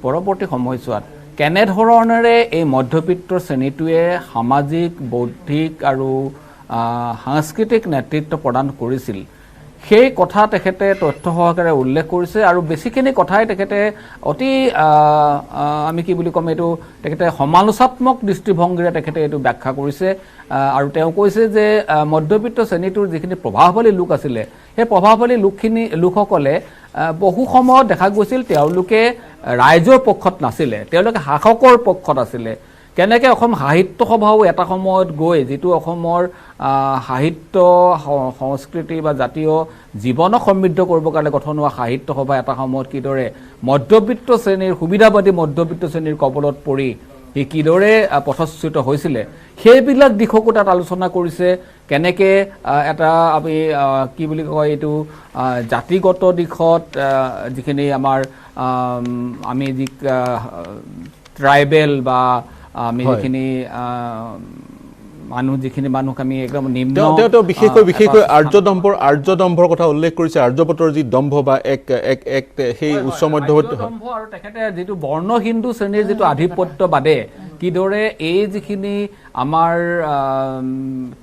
পৰৱৰ্তী সময়ছোৱাত কেনেধৰণেৰে এই মধ্যবিত্ত শ্ৰেণীটোৱে সামাজিক বৌদ্ধিক আৰু সাংস্কৃতিক নেতৃত্ব প্ৰদান কৰিছিল সেই কথা তেখেতে তথ্য সহকাৰে উল্লেখ কৰিছে আৰু বেছিখিনি কথাই তেখেতে অতি আমি কি বুলি ক'ম এইটো তেখেতে সমালোচাত্মক দৃষ্টিভংগীৰে তেখেতে এইটো ব্যাখ্যা কৰিছে আৰু তেওঁ কৈছে যে মধ্যবিত্ত শ্ৰেণীটোৰ যিখিনি প্ৰভাৱশালী লোক আছিলে সেই প্ৰভাৱশালী লোকসকলে বহু সময়ত দেখা গৈছিল তেওঁলোকে ৰাইজৰ পক্ষত নাছিলে তেওঁলোকে শাসকৰ পক্ষত আছিলে কেনেকৈ অসম সাহিত্য সভাও এটা সময়ত গৈ যিটো অসমৰ সাহিত্য সংস্কৃতি বা জাতীয় জীৱনক সমৃদ্ধ কৰিবৰ কাৰণে গঠন হোৱা সাহিত্য সভা এটা সময়ত কিদৰে মধ্যবিত্ত শ্ৰেণীৰ সুবিধাবাদী মধ্যবিত্ত শ্ৰেণীৰ কবলত পৰি সি কিদৰে পথচ্যুত হৈছিলে সেইবিলাক দিশকো তাত আলোচনা কৰিছে কেনেকৈ এটা আমি কি বুলি কয় এইটো জাতিগত দিশত যিখিনি আমাৰ আমি যি ট্ৰাইবেল বা আমি যিখিনি যিখিনি মানুহক আমি একদম নিম্ন বিশেষকৈ আৰ্যদম্ভৰ কথা উল্লেখ কৰিছে আৰ্যপতৰ যি দম্ভ বা এক সেই উচ্চ মধ্যবিত্ত দম্ভ আৰু তেখেতে যিটো বৰ্ণ হিন্দু শ্ৰেণীৰ যিটো আধিপত্যবাদে কিদৰে এই যিখিনি আমাৰ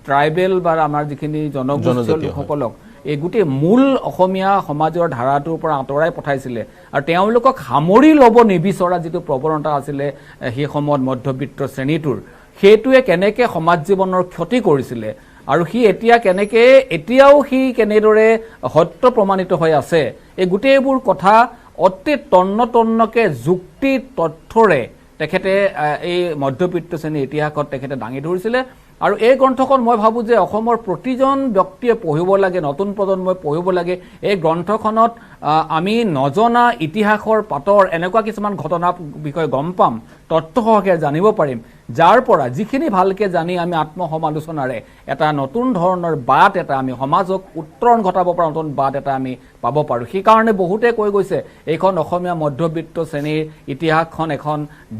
ট্ৰাইবেল বা আমাৰ যিখিনি জনগোষ্ঠীয় লোকসকলক এই গোটেই মূল অসমীয়া সমাজৰ ধাৰাটোৰ পৰা আঁতৰাই পঠাইছিলে আৰু তেওঁলোকক সামৰি ল'ব নিবিচৰা যিটো প্ৰৱণতা আছিলে সেই সময়ত মধ্যবিত্ত শ্ৰেণীটোৰ সেইটোৱে কেনেকৈ সমাজ জীৱনৰ ক্ষতি কৰিছিলে আৰু সি এতিয়াও সি কেনেদৰে সত্য প্ৰমাণিত হৈ আছে এই গোটেইবোৰ কথা অতি তন্নতন্নকৈ যুক্তি তথ্যৰে তেখেতে এই মধ্যবিত্ত শ্ৰেণীৰ ইতিহাসত তেখেতে দাঙি ধৰিছিলে আৰু এই গ্ৰন্থখন মই ভাবোঁ যে অসমৰ প্ৰতিজন ব্যক্তিয়ে পঢ়িব লাগে নতুন প্ৰজন্মই পঢ়িব লাগে এই গ্ৰন্থখনত আমি নজনা ইতিহাসৰ পাতৰ এনেকুৱা কিছুমান ঘটনাৰ বিষয়ে গম পাম তথ্য সহকাৰে জানিব পাৰিম যাৰ পৰা যিখিনি ভালকৈ জানি আমি আত্মসমালোচনাৰে এটা নতুন ধৰণৰ বাট এটা আমি সমাজক উত্তৰণ ঘটাব পৰা নতুন বাট এটা আমি পাব পাৰোঁ সেইকাৰণে বহুতে কৈ গৈছে এইখন অসমীয়া মধ্যবিত্ত শ্ৰেণীৰ ইতিহাসখন এখন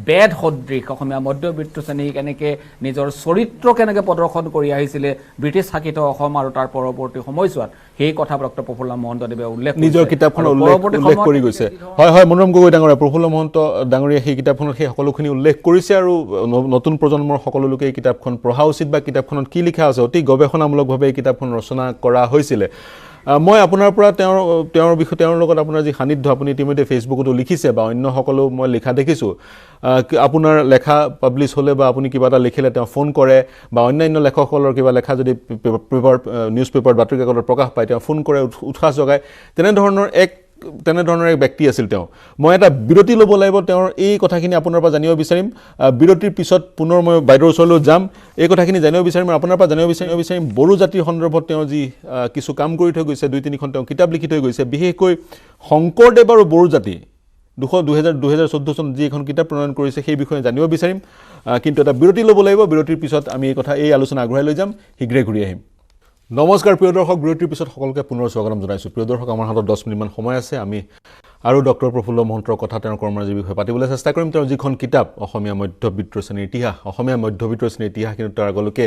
বেদ সদৃশ অসমীয়া মধ্যবিত্ত শ্ৰেণী কেনেকৈ নিজৰ চৰিত্ৰ কেনেকৈ প্ৰদৰ্শন কৰি আহিছিলে ব্ৰিটিছ শাসিত অসম আৰু তাৰ পৰৱৰ্তী সময়ছোৱাত সেই কথা ডক্টৰ প্ৰফুল্ল মহন্তদেৱে উল্লেখ নিজৰ কিতাপখনত উল্লেখ কৰি গৈছে হয় মনোৰম গগৈ ডাঙৰীয়া প্ৰফুল্ল মহন্ত ডাঙৰীয়া সেই কিতাপখনত সেই সকলোখিনি উল্লেখ কৰিছে আৰু নতুন প্ৰজন্মৰ সকলো লোকে এই কিতাপখন পঢ়া উচিত বা কিতাপখনত কি লিখা আছে অতি গৱেষণামূলকভাৱে এই কিতাপখন ৰচনা কৰা হৈছিলে মই আপোনাৰ পৰা তেওঁৰ লগত আপোনাৰ যি সান্নিধ্য আপুনি ইতিমধ্যে ফেচবুকতো লিখিছে বা অন্য সকলো মই লিখা দেখিছোঁ আপোনাৰ লেখা পাব্লিছ হ'লে বা আপুনি কিবা এটা লিখিলে তেওঁ ফোন কৰে বা অন্যান্য লেখকসকলৰ কিবা লেখা যদি নিউজ পেপাৰত বাতৰি কাকতত প্ৰকাশ পায় তেওঁ ফোন কৰে উৎসাহ যোগায় তেনেধৰণৰ এক ব্যক্তি আছিল তেওঁ মই এটা বিৰতি ল'ব লাগিব তেওঁৰ এই কথাখিনি আপোনাৰ পৰা জানিব বিচাৰিম বিৰতিৰ পিছত পুনৰ মই বাইদেউৰ ওচৰলৈ যাম এই কথাখিনি জানিব বিচাৰিম আপোনাৰ পৰা জানিব বিচাৰিম বড়ো জাতিৰ সন্দৰ্ভত তেওঁ যি কিছু কাম কৰি থৈ গৈছে 2-3খন তেওঁ কিতাপ লিখি থৈ গৈছে বিশেষকৈ শংকৰদেৱ আৰু বড়ো জাতি 2014 চনত যি এখন কিতাপ প্ৰণয়ন কৰিছে সেই বিষয়ে জানিব বিচাৰিম কিন্তু এটা বিৰতি ল'ব লাগিব বিৰতিৰ পিছত আমি এই আলোচনা আগবঢ়াই লৈ যাম শীঘ্ৰে ঘূৰি আহিম নমস্কাৰ প্ৰিয় দৰ্শক বিৰতিৰ পিছত সকলোকে পুনৰ স্বাগতম জনাইছোঁ প্ৰিয় দৰ্শক আমাৰ হাতত 10 মিনিটমান সময় আছে আমি আৰু ডক্টৰ প্ৰফুল্ল মহন্তৰ কথা তেওঁৰ কৰ্মৰাজিৰ বিষয়ে পাতিবলৈ চেষ্টা কৰিম তেওঁৰ যিখন কিতাপ অসমীয়া মধ্যবিত্ত শ্ৰেণীৰ ইতিহাস কিন্তু তাৰ আগলৈকে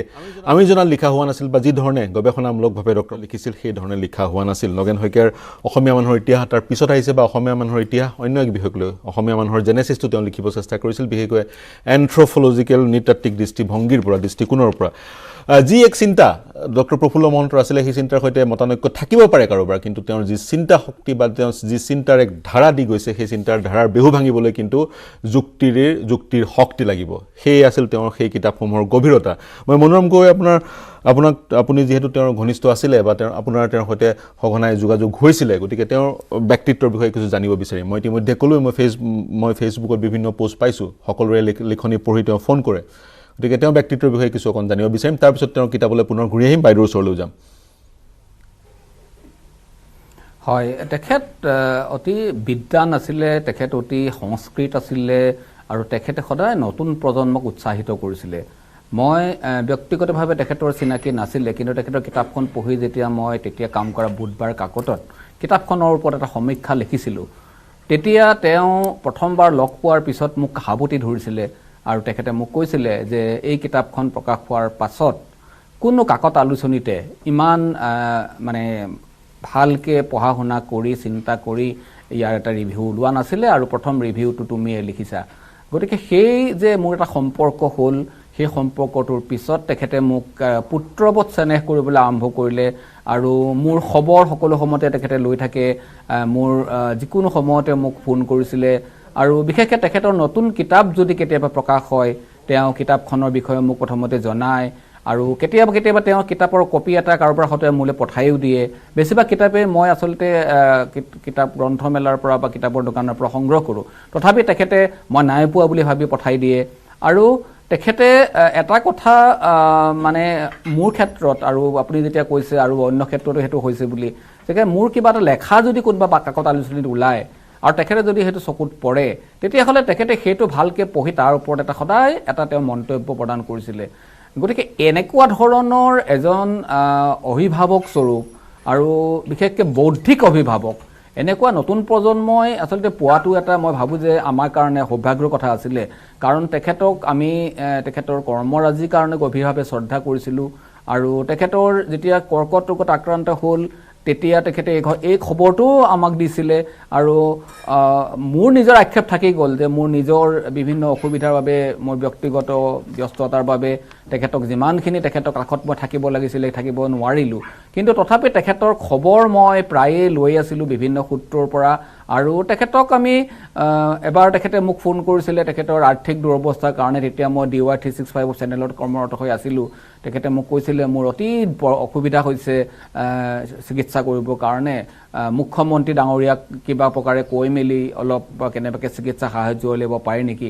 আমি জনাত লিখা হোৱা নাছিল বা যি ধৰণে গৱেষণামূলকভাৱে ডক্টৰ লিখিছিল সেই ধৰণে লিখা হোৱা নাছিল নগেন শইকীয়াৰ অসমীয়া মানুহৰ ইতিহাস তাৰ পিছত আহিছে বা অসমীয়া মানুহৰ ইতিহাস অন্য এক বিষয়ক লৈ অসমীয়া মানুহৰ জেনেচিছটো তেওঁ লিখিব চেষ্টা কৰিছিল বিশেষকৈ এন্থ্ৰপ'লজিকেল নৃতাত্ত্বিক দৃষ্টিভংগীৰ পৰা দৃষ্টিকোণৰ পৰা যি এক চিন্তা ডক্টৰ প্ৰফুল্ল মহন্তৰ আছিলে সেই চিন্তাৰ সৈতে মতানৈক্য থাকিব পাৰে কাৰোবাৰ, কিন্তু তেওঁৰ যি চিন্তা শক্তি বা তেওঁ যি চিন্তাৰ এক ধাৰা দি গৈছে সেই চিন্তাৰ ধাৰাৰ বেহু ভাঙিবলৈ কিন্তু যুক্তিৰ শক্তি লাগিব। সেয়ে আছিল তেওঁৰ সেই কিতাপসমূহৰ গভীৰতা। মই মনোৰম গগৈ আপুনি যিহেতু তেওঁৰ ঘনিষ্ঠ আছিলে বা তেওঁৰ সৈতে সঘনাই যোগাযোগ হৈছিলে, গতিকে তেওঁৰ ব্যক্তিত্বৰ বিষয়ে কিছু জানিব বিচাৰিম। মই ইতিমধ্যে ক'লোৱে মই ফেচবুকত বিভিন্ন পোষ্ট পাইছোঁ, সকলোৰে লিখনি পঢ়ি তেওঁ ফোন কৰে, গতিকে তেওঁৰ ব্যক্তিত্বৰ বিষয়ে কিছু অকণ জানিব বিচাৰিম। তাৰপিছত তেওঁৰ কিতাপলৈ পুনৰ ঘূৰি আহিম, বাইদেউৰ ওচৰলৈ যাম। হয়, তেখেত অতি বিদ্বান আছিলে, তেখেত অতি সংস্কৃত আছিলে আৰু তেখেতে সদায় নতুন প্ৰজন্মক উৎসাহিত কৰিছিলে। মই ব্যক্তিগতভাৱে তেখেতৰ চিনাকি নাছিলে, কিন্তু তেখেতৰ কিতাপখন পঢ়ি যেতিয়া মই তেতিয়া কাম কৰা বুধবাৰ কাকতত কিতাপখনৰ ওপৰত এটা সমীক্ষা লিখিছিলোঁ, তেতিয়া তেওঁ প্ৰথমবাৰ লগ পোৱাৰ পিছত মোক সাৱটি ধৰিছিলে আৰু তেখেতে মোক কৈছিলে যে এই কিতাপখন প্ৰকাশ হোৱাৰ পাছত কোনো কাকত আলোচনীতে ইমান মানে ভালকৈ পঢ়া শুনা কৰি চিন্তা কৰি ইয়াৰ এটা ৰিভিউ ওলোৱা নাছিলে আৰু প্ৰথম ৰিভিউটো তুমিয়ে লিখিছা। গতিকে সেই যে মোৰ এটা সম্পৰ্ক হ'ল, সেই সম্পৰ্কটোৰ পিছত তেখেতে মোক পুত্ৰবৎ চেনেহ কৰিবলৈ আৰম্ভ কৰিলে আৰু মোৰ খবৰ সকলো সময়তে তেখেতে লৈ থাকে, মোৰ যিকোনো সময়তে মোক ফোন কৰিছিলে আৰু বিশেষকৈ তেখেতৰ নতুন কিতাপ যদি কেতিয়াবা প্ৰকাশ হয় তেওঁ কিতাপখনৰ বিষয়ে মোক প্ৰথমতে জনায় আৰু কেতিয়াবা তেওঁ কিতাপৰ কপি এটা কাৰোবাৰ সৈতে মোলৈ পঠাইও দিয়ে। বেছিভাগ কিতাপে মই আচলতে কিতাপ গ্ৰন্থমেলাৰ পৰা বা কিতাপৰ দোকানৰ পৰা সংগ্ৰহ কৰোঁ, তথাপি তেখেতে মই নাই পোৱা বুলি ভাবি পঠাই দিয়ে। আৰু তেখেতে এটা কথা মানে মোৰ ক্ষেত্ৰত, আৰু আপুনি যেতিয়া কৈছে আৰু অন্য ক্ষেত্ৰতো সেইটো হৈছে বুলি, গতিকে মোৰ কিবা এটা লেখা যদি কোনোবা কাকত আলোচনীত ওলায় আৰু তেখেতে যদি সেইটো চকুত পৰে, তেতিয়াহ'লে তেখেতে সেইটো ভালকৈ পঢ়ি তাৰ ওপৰত সদায় এটা তেওঁ মন্তব্য প্ৰদান কৰিছিলে। গতিকে এনেকুৱা ধৰণৰ এজন অভিভাৱক স্বৰূপ আৰু বিশেষকৈ বৌদ্ধিক অভিভাৱক এনেকুৱা নতুন প্ৰজন্মই আচলতে পোৱাটো এটা মই ভাবোঁ যে আমাৰ কাৰণে সৌভাগ্যৰ কথা আছিলে, কাৰণ তেখেতক আমি তেখেতৰ কৰ্মৰাজিৰ কাৰণে গভীৰভাৱে শ্ৰদ্ধা কৰিছিলোঁ আৰু তেখেতৰ যেতিয়া কৰ্কট ৰোগত আক্ৰান্ত হ'ল তেতিয়া তেখেতে এই খবৰটোও আমাক দিছিলে আৰু মোৰ নিজৰ আক্ষেপ থাকি গ'ল যে মোৰ নিজৰ বিভিন্ন অসুবিধাৰ বাবে, মোৰ ব্যক্তিগত ব্যস্ততাৰ বাবে তেখেতক যিমানখিনি তেখেতৰ কাষত মই থাকিব লাগিছিলে থাকিব নোৱাৰিলোঁ, কিন্তু তথাপি তেখেতৰ খবৰ মই প্ৰায়ে লৈ আছিলোঁ বিভিন্ন সূত্ৰৰ পৰা। আৰু তেখেতক আমি এবাৰ তেখেতে মোক ফোন কৰিছিলে তেখেতৰ আৰ্থিক দুৰৱস্থাৰ কাৰণে, তেতিয়া মই DY 365 চেনেলত কৰ্মৰত হৈ আছিলোঁ। তেখেতে মোক কৈছিলে মোৰ অতি অসুবিধা হৈছে চিকিৎসা কৰিবৰ কাৰণে, মুখ্যমন্ত্ৰী ডাঙৰীয়াক কিবা প্ৰকাৰে কৈ মেলি অলপ কেনেবাকৈ চিকিৎসা সাহায্য উলিয়াব পাৰে নেকি।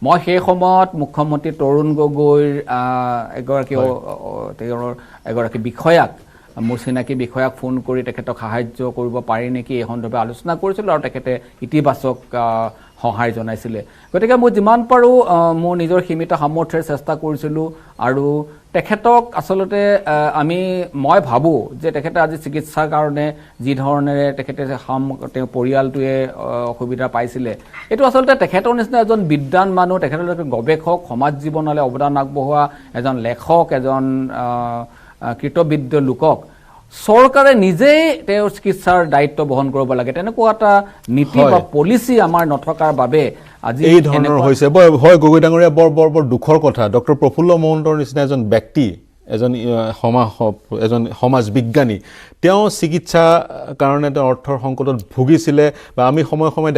মই সেই সময়ত মুখ্যমন্ত্ৰী তৰুণ গগৈৰ এগৰাকী বিষয়াক, মোৰ চিনাকি বিষয়াক ফোন কৰি তেখেতক সাহায্য কৰিব পাৰি নেকি এই সন্দৰ্ভে আলোচনা কৰিছিলোঁ আৰু তেখেতে ইতিবাচক সহায় জনাইছিলে। গতিকে মই যিমান পাৰোঁ মোৰ নিজৰ সীমিত সামৰ্থ্যৰে চেষ্টা কৰিছিলোঁ আৰু তেখেতক আচলতে মই ভাবোঁ যে তেখেতে আজি চিকিৎসাৰ কাৰণে যি ধৰণেৰে তেখেতে তেওঁ পৰিয়ালটোৱে অসুবিধা পাইছিলে, এইটো আচলতে তেখেতৰ নিচিনা এজন বিদ্বান মানুহ, তেখেতৰ গৱেষক, সমাজ জীৱনলৈ অৱদান আগবঢ়োৱা এজন লেখক, এজন কৃতবিদ্য লোকক চৰকাৰে নিজেই তেওঁৰ চিকিৎসাৰ দায়িত্ব বহন কৰিব লাগে, তেনেকুৱা এটা নীতি বা পলিচি আমাৰ নথকাৰ বাবে আজি এই ধৰণৰ হৈছে। হয় গগৈ ডাঙৰীয়া, বৰ দুখৰ কথা। ডক্টৰ প্ৰফুল্ল মহন্তৰ নিচিনা এজন ব্যক্তি, এজন সমাজ বিজ্ঞানী, তেওঁ চিকিৎসা কাৰণে তেওঁ অৰ্থৰ সংকটত ভুগিছিলে বা আমি সময়ে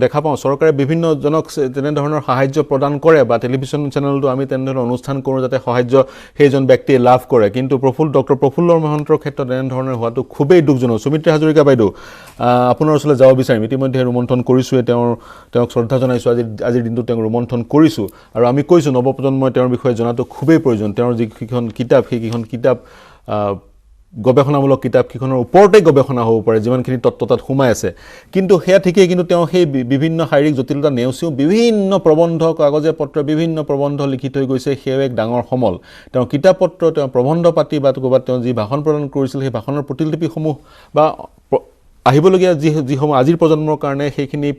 দেখা পাওঁ চৰকাৰে বিভিন্নজনক তেনেধৰণৰ সাহায্য প্ৰদান কৰে বা টেলিভিশ্যন চেনেলতো আমি তেনেধৰণৰ অনুষ্ঠান কৰোঁ যাতে সাহায্য সেইজন ব্যক্তিয়ে লাভ কৰে, কিন্তু ডক্টৰ প্ৰফুল্ল মহন্তৰ ক্ষেত্ৰত এনেধৰণৰ হোৱাটো খুবেই দুখজনক। সুমিত্ৰা হাজৰিকা বাইদেউ, আপোনাৰ ওচৰলৈ যাব বিচাৰিম। ইতিমধ্যে ৰোমন্থন কৰিছোঁৱে, তেওঁক শ্ৰদ্ধা জনাইছোঁ, আজিৰ দিনটো তেওঁক ৰোমন্থন কৰিছোঁ আৰু আমি কৈছোঁ নৱপ্ৰজন্মই তেওঁৰ বিষয়ে জনাটো খুবেই প্ৰয়োজন। তেওঁৰ যিকেইখন কিতাপ, সেইকেইখন কিতাপ গৱেষণামূলক কিতাপ, কেইখনৰ ওপৰতেই গৱেষণা হ'ব পাৰে যিমানখিনি তত্ত্ব তাত সোমাই আছে, কিন্তু সেয়া ঠিকেই, কিন্তু তেওঁ সেই বিভিন্ন শাৰীৰিক জটিলতা নেওচিও বিভিন্ন প্ৰবন্ধ, কাগজে পত্ৰ বিভিন্ন প্ৰবন্ধ লিখি থৈ গৈছে। সেয়াও এক ডাঙৰ সমল। তেওঁৰ কিতাপ পত্ৰ, তেওঁৰ প্ৰবন্ধ পাতি বা ক'ৰবাত তেওঁ যি ভাষণ প্ৰদান কৰিছিল সেই ভাষণৰ প্ৰতিলিপিসমূহ বা আহিবলগীয়া যিসমূহ আজিৰ প্ৰজন্মৰ কাৰণে সেইখিনি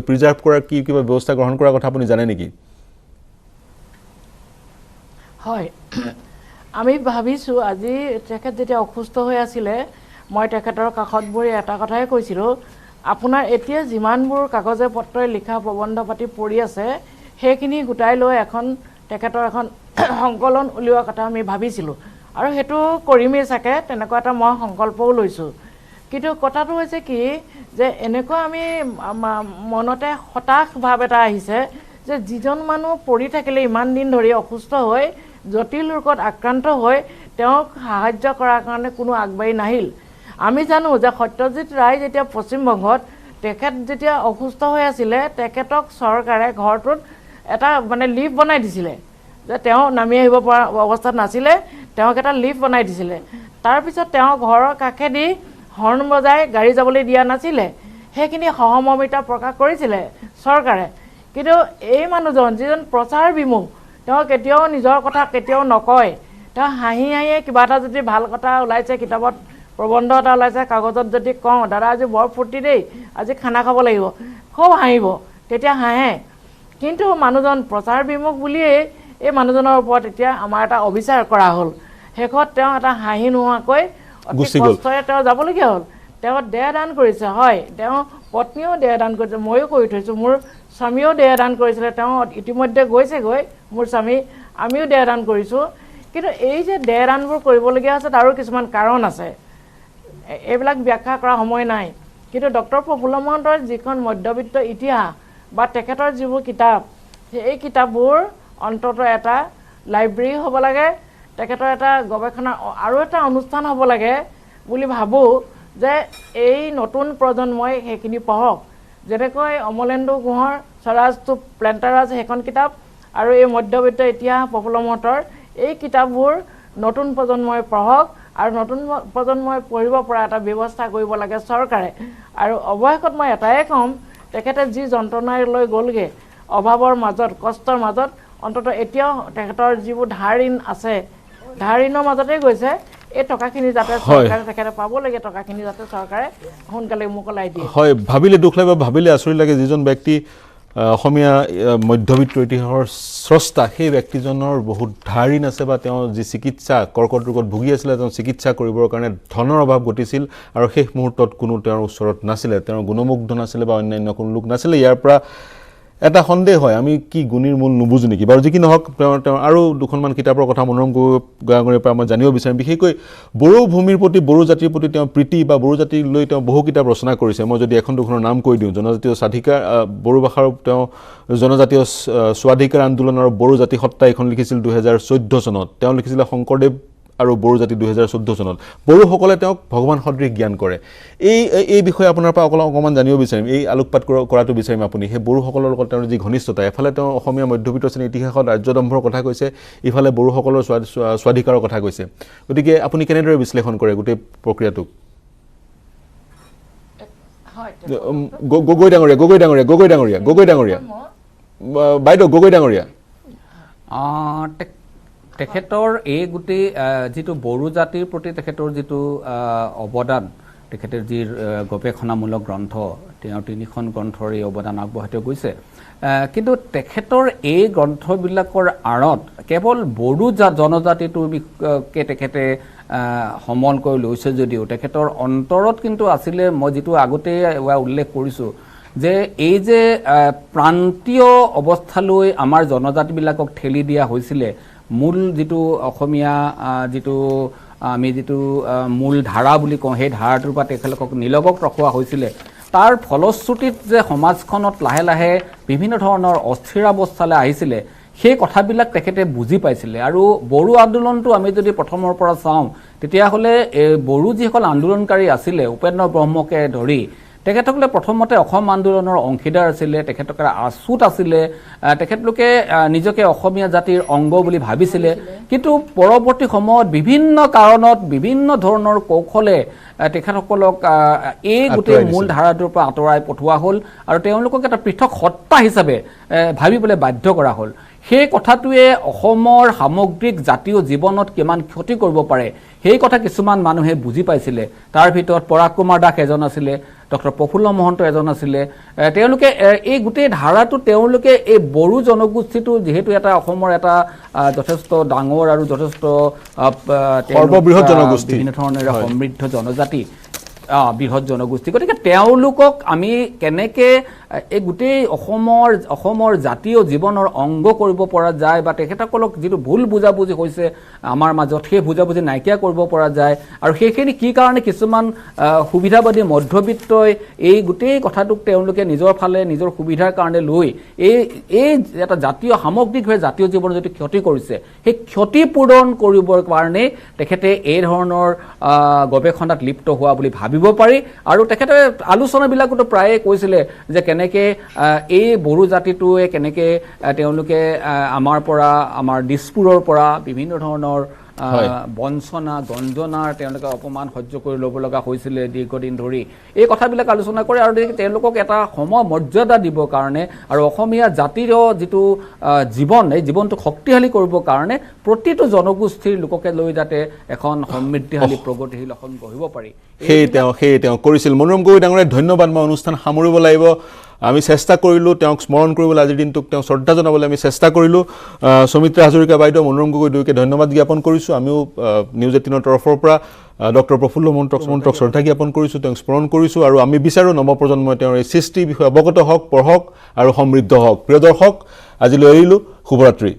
প্ৰিজাৰ্ভ কৰাৰ কিবা ব্যৱস্থা গ্ৰহণ কৰাৰ কথা আপুনি জানে নেকি? হয়, আমি ভাবিছোঁ আজি তেখেত যেতিয়া অসুস্থ হৈ আছিলে, মই তেখেতৰ কাষত বহি এটা কথাই কৈছিলোঁ, আপোনাৰ এতিয়া যিমানবোৰ কাগজে পত্ৰই লিখা প্ৰবন্ধ পাতি পৰি আছে সেইখিনি গোটাই লৈ তেখেতৰ এখন সংকলন উলিওৱাৰ কথা আমি ভাবিছিলোঁ। আৰু সেইটো কৰিমেই চাগে, তেনেকুৱা এটা মই সংকল্পও লৈছোঁ। কিন্তু কথাটো হৈছে কি যে এনেকুৱা আমি মনতে হতাশ ভাৱ এটা আহিছে যে যিজন মানুহ পৰি থাকিলে ইমান দিন ধৰি অসুস্থ হৈ জটিল ৰোগত আক্ৰান্ত হৈ তেওঁক সাহায্য কৰাৰ কাৰণে কোনো আগবাঢ়ি নাহিল। আমি জানো যে সত্যজিৎ ৰায় যেতিয়া পশ্চিমবংগত তেখেত যেতিয়া অসুস্থ হৈ আছিলে তেখেতক চৰকাৰে ঘৰটোত এটা মানে লিফ্ট বনাই দিছিলে, যে তেওঁ নামি আহিব পৰা অৱস্থাত নাছিলে, তেওঁক এটা লিফ্ট বনাই দিছিলে। তাৰপিছত তেওঁ ঘৰৰ কাষেদি হৰ্ণ বজাই গাড়ী যাবলৈ দিয়া নাছিলে, সেইখিনি সহমৰ্মিতা প্ৰকাশ কৰিছিলে চৰকাৰে। কিন্তু এই মানুহজন যিজন প্ৰচাৰ বিমুখ, তেওঁ কেতিয়াও নিজৰ কথা কেতিয়াও নকয়। তেওঁ হাঁহি হাঁহিয়ে কিবা এটা যদি ভাল কথা ওলাইছে, কিতাপত প্ৰবন্ধ এটা ওলাইছে, কাগজত যদি কওঁ দাদা আজি বৰ ফূৰ্তি দেই, আজি খানা খাব লাগিব, খুব হাঁহিব, তেতিয়া হাঁহে। কিন্তু মানুহজন প্ৰচাৰ বিমুখ বুলিয়েই এই মানুহজনৰ ওপৰত এতিয়া আমাৰ এটা অবিচাৰ কৰা হ'ল। শেষত তেওঁ এটা হাঁহি নোহোৱাকৈ অতি কষ্টৰে তেওঁ যাবলগীয়া হ'ল। তেওঁ দেহদান কৰিছে, হয়, তেওঁ পত্নীয়েও দেহদান কৰিছে, ময়ো কৰি থৈছোঁ, মোৰ স্বামীয়েও দেহদান কৰিছিলে, তেওঁ ইতিমধ্যে গৈছেগৈ মোৰ স্বামী, আমিও দেহদান কৰিছোঁ। কিন্তু এই যে দেহদানবোৰ কৰিবলগীয়া হৈছে তাৰো কিছুমান কাৰণ আছে, এইবিলাক ব্যাখ্যা কৰা সময় নাই। কিন্তু ডক্টৰ প্ৰফুল্ল মহন্তৰ যিখন মধ্যবিত্ত ইতিহাস বা তেখেতৰ যিবোৰ কিতাপ, সেই কিতাপবোৰ অন্ততঃ এটা লাইব্ৰেৰী হ'ব লাগে, তেখেতৰ এটা গৱেষণা আৰু এটা অনুষ্ঠান হ'ব লাগে বুলি ভাবোঁ, যে এই নতুন প্ৰজন্মই সেইখিনি পঢ়ক। যেনেকৈ অমলেন্দু গুহৰ স্বৰাজ টু প্লেণ্টাৰাজ সেইখন কিতাপ আৰু এই মধ্যবিত্ত ইতিহাস প্ৰফুল্ল মহন্তৰ এই কিতাপবোৰ নতুন প্ৰজন্মই পঢ়ক, আৰু নতুন প্ৰজন্মই পঢ়িব পৰা এটা ব্যৱস্থা কৰিব লাগে চৰকাৰে। আৰু অৱশেষত মই এটাই ক'ম, তেখেতে যি যন্ত্ৰণাই লৈ গ'লগৈ অভাৱৰ মাজত, কষ্টৰ মাজত, অন্ততঃ এতিয়াও তেখেতৰ যিবোৰ ধাৰ ঋণ আছে, ধাৰ ঋণৰ মাজতে গৈছে। এই টকাখিনি যাতে চৰকাৰে তেখেতে পাব লাগে, টকাখিনি যাতে চৰকাৰে সোনকালে মোকলাই দিয়ে। হয়, ভাবিলে দুখ লাগে, ভাবিলে আচৰিত লাগে, যিজন ব্যক্তি অসমীয়া মধ্যবিত্ত ইতিহাসৰ স্ৰষ্টা, সেই ব্যক্তিজনৰ বহুত ধাৰ ঋণ আছে, বা তেওঁ যি চিকিৎসা কৰ্কট ৰোগত ভুগি আছিলে, তেওঁ চিকিৎসা কৰিবৰ কাৰণে ধনৰ অভাৱ ঘটিছিল, আৰু শেষ মুহূৰ্তত কোনো তেওঁৰ ওচৰত নাছিলে, তেওঁৰ গুণমুগ্ধ নাছিলে বা অন্যান্য কোনো লোক নাছিলে। ইয়াৰ পৰা এটা সন্দেহ হয়, আমি কি গুণীৰ মূল নুবুজো নেকি? বাৰু যি কি নহওক, তেওঁ আৰু দুখনমান কিতাপৰ কথা মনোৰম গোৱাঙৰীৰ পৰা মই জানিব বিচাৰিম। বিশেষকৈ বড়ো ভূমিৰ প্ৰতি, বড়ো জাতিৰ প্ৰতি তেওঁ প্ৰীতি, বা বড়ো জাতিক লৈ তেওঁ বহু কিতাপ ৰচনা কৰিছে। মই যদি এখন দুখনৰ নাম কৈ দিওঁ, জনজাতীয় স্বাধিকাৰ, বড়ো ভাষাৰ তেওঁ জনজাতীয় স্বাধিকাৰ আন্দোলন আৰু বড়ো জাতি সত্তা এখন লিখিছিল 2014 চনত। তেওঁ লিখিছিলে শংকৰদেৱ আৰু বড়ো জাতি 2014 চনত। বড়োসকলে তেওঁক ভগৱান সদৃশ জ্ঞান কৰে। এই বিষয়ে আপোনাৰ পৰা অকণমান জানিব বিচাৰিম, এই আলোকপাত কৰাটো বিচাৰিম আপুনি। সেই বড়োসকলৰ লগত তেওঁৰ যি ঘনিষ্ঠতা, এফালে তেওঁ অসমীয়া মধ্যবিত্ত শ্ৰেণীৰ ইতিহাসত ৰাজ্যদম্ভৰ কথা কৈছে, ইফালে বড়োসকলৰ স্বাধিকাৰৰ কথা কৈছে। গতিকে আপুনি কেনেদৰে বিশ্লেষণ কৰে গোটেই প্ৰক্ৰিয়াটোক? গগৈ ডাঙৰীয়া, বাইদেউ গগৈ ডাঙৰীয়া, তেখেতৰ এই গোটেই যিটো বড়ো জাতিৰ প্ৰতি তেখেতৰ যিটো অৱদান, তেখেতৰ যি গৱেষণামূলক গ্ৰন্থ, তেওঁ 3খন গ্ৰন্থৰ এই অৱদান আগবঢ়াই থৈ গৈছে। কিন্তু তেখেতৰ এই গ্ৰন্থবিলাকৰ আঁৰত কেৱল বড়ো জনজাতিটোকে তেখেতে সমল কৰি লৈছে যদিও তেখেতৰ অন্তৰত কিন্তু আছিলে, মই যিটো আগতে উল্লেখ কৰিছোঁ, যে এই যে প্ৰান্তীয় অৱস্থালৈ আমাৰ জনজাতিবিলাকক ঠেলি দিয়া হৈছিলে, মূল যিটো অসমীয়া যিটো আমি যিটো মূল ধাৰা বুলি কওঁ, সেই ধাৰাটোৰ পৰা তেখেতলোকক নিলগক ৰখোৱা হৈছিলে, তাৰ ফলশ্ৰুতিত যে সমাজখনত লাহে লাহে বিভিন্ন ধৰণৰ অস্থিৰাৱস্থালৈ আহিছিলে, সেই কথাবিলাক তেখেতে বুজি পাইছিলে। আৰু বড়ো আন্দোলনটো আমি যদি প্ৰথমৰ পৰা চাওঁ, তেতিয়াহ'লে বড়ো যিসকল আন্দোলনকাৰী আছিলে, উপেন্দ্ৰ ব্ৰহ্মকে ধৰি, তেখেতসকলে প্ৰথমতে অসম আন্দোলনৰ অংশীদাৰ আছিলে, তেখেতসকলে আছুত আছিলে, তেখেতলোকে নিজকে অসমীয়া জাতিৰ অংগ বুলি ভাবিছিলে। কিন্তু পৰৱৰ্তী সময়ত বিভিন্ন কাৰণত, বিভিন্ন ধৰণৰ কৌশলে তেখেতসকলক এই গোটেই মূল ধাৰাটোৰ পৰা আঁতৰাই পঠোৱা হ'ল, আৰু তেওঁলোকক এটা পৃথক সত্তা হিচাপে ভাবিবলৈ বাধ্য কৰা হ'ল। সেই কথাটোৱে অসমৰ সামগ্ৰিক জাতীয় জীৱনত কিমান ক্ষতি কৰিব পাৰে, সেই কথা কিছুমান মানুহে বুজি পাইছিলে। তাৰ ভিতৰত পৰাগ কুমাৰ দাস এজন আছিলে, ডক্টৰ প্ৰফুল্ল মহন্ত এজন আছিলে। তেওঁলোকে এই গোটেই ধাৰাটো তেওঁলোকে এই বড়ো জনগোষ্ঠীটো যিহেতু এটা অসমৰ এটা যথেষ্ট ডাঙৰ আৰু যথেষ্ট সৰ্ববৃহৎ জনগোষ্ঠী, বিভিন্ন ধৰণেৰে সমৃদ্ধ জনজাতি, বৃহৎ জনগোষ্ঠী, গতিকে তেওঁলোকক আমি কেনেকৈ এই গোটেই অসমৰ জাতীয় জীৱনৰ অংগ কৰিব পৰা যায় বা তেখেতসকলক যিটো ভুল বুজাবুজি হৈছে আমাৰ মাজত সেই বুজাবুজি নাইকিয়া কৰিব পৰা যায় আৰু সেইখিনি কি কাৰণে কিছুমান সুবিধাবাদী মধ্যবিত্তই এই গোটেই কথাটোক তেওঁলোকে নিজৰ ফালে নিজৰ সুবিধাৰ কাৰণে লৈ এই এটা জাতীয় সামগ্ৰিকভাৱে জাতীয় জীৱনৰ যিটো ক্ষতি কৰিছে সেই ক্ষতি পূৰণ কৰিবৰ কাৰণে তেখেতে এই ধৰণৰ গৱেষণাত লিপ্ত হোৱা বুলি ভাবিব পাৰি আৰু তেখেতে আলোচনাবিলাকতো প্ৰায়ে কৈছিলে যে কেনেকৈ এই বড়ো জাতিটোৱে কেনেকৈ তেওঁলোকে আমাৰ দিছপুৰৰ পৰা বিভিন্ন ধৰণৰ বঞ্চনা গঞ্জনাৰ তেওঁলোকে অপমান সহ্য কৰি ল'ব লগা হৈছিলে দীৰ্ঘদিন ধৰি এই কথাবিলাক আলোচনা কৰে আৰু তেওঁলোকক এটা সমমৰ্যাদা দিবৰ কাৰণে আৰু অসমীয়া জাতিৰ যিটো জীৱন এই জীৱনটোক শক্তিশালী কৰিবৰ কাৰণে প্ৰতিটো জনগোষ্ঠীৰ লোককে লৈ যাতে এখন সমৃদ্ধিশালী প্ৰগতিশীল অসম গঢ়িব পাৰি সেয়ে তেওঁ কৰিছিল। মনোৰম গগৈ ডাঙৰীয়া ধন্যবাদ। মই অনুষ্ঠান সামৰিব লাগিব। আমি চেষ্টা কৰিলোঁ তেওঁক স্মৰণ কৰিবলৈ, আজিৰ দিনটোক তেওঁক শ্ৰদ্ধা জনাবলৈ আমি চেষ্টা কৰিলোঁ। সৌমিত্ৰা হাজৰিকা বাইদেউ, মনোৰম গগৈ দুয়োকে ধন্যবাদ জ্ঞাপন কৰিছোঁ। আমিও নিউজ 18ৰ তৰফৰ পৰা ডক্টৰ প্ৰফুল্ল মহন্তক শ্ৰদ্ধা জ্ঞাপন কৰিছোঁ, তেওঁক স্মৰণ কৰিছোঁ আৰু আমি বিচাৰোঁ নৱপ্ৰজন্মই তেওঁৰ এই সৃষ্টিৰ বিষয়ে অৱগত হওক, পঢ়ক আৰু সমৃদ্ধ হওক। প্ৰিয় দৰ্শক, আজিলৈ এৰিলোঁ। শুভৰাত্ৰি।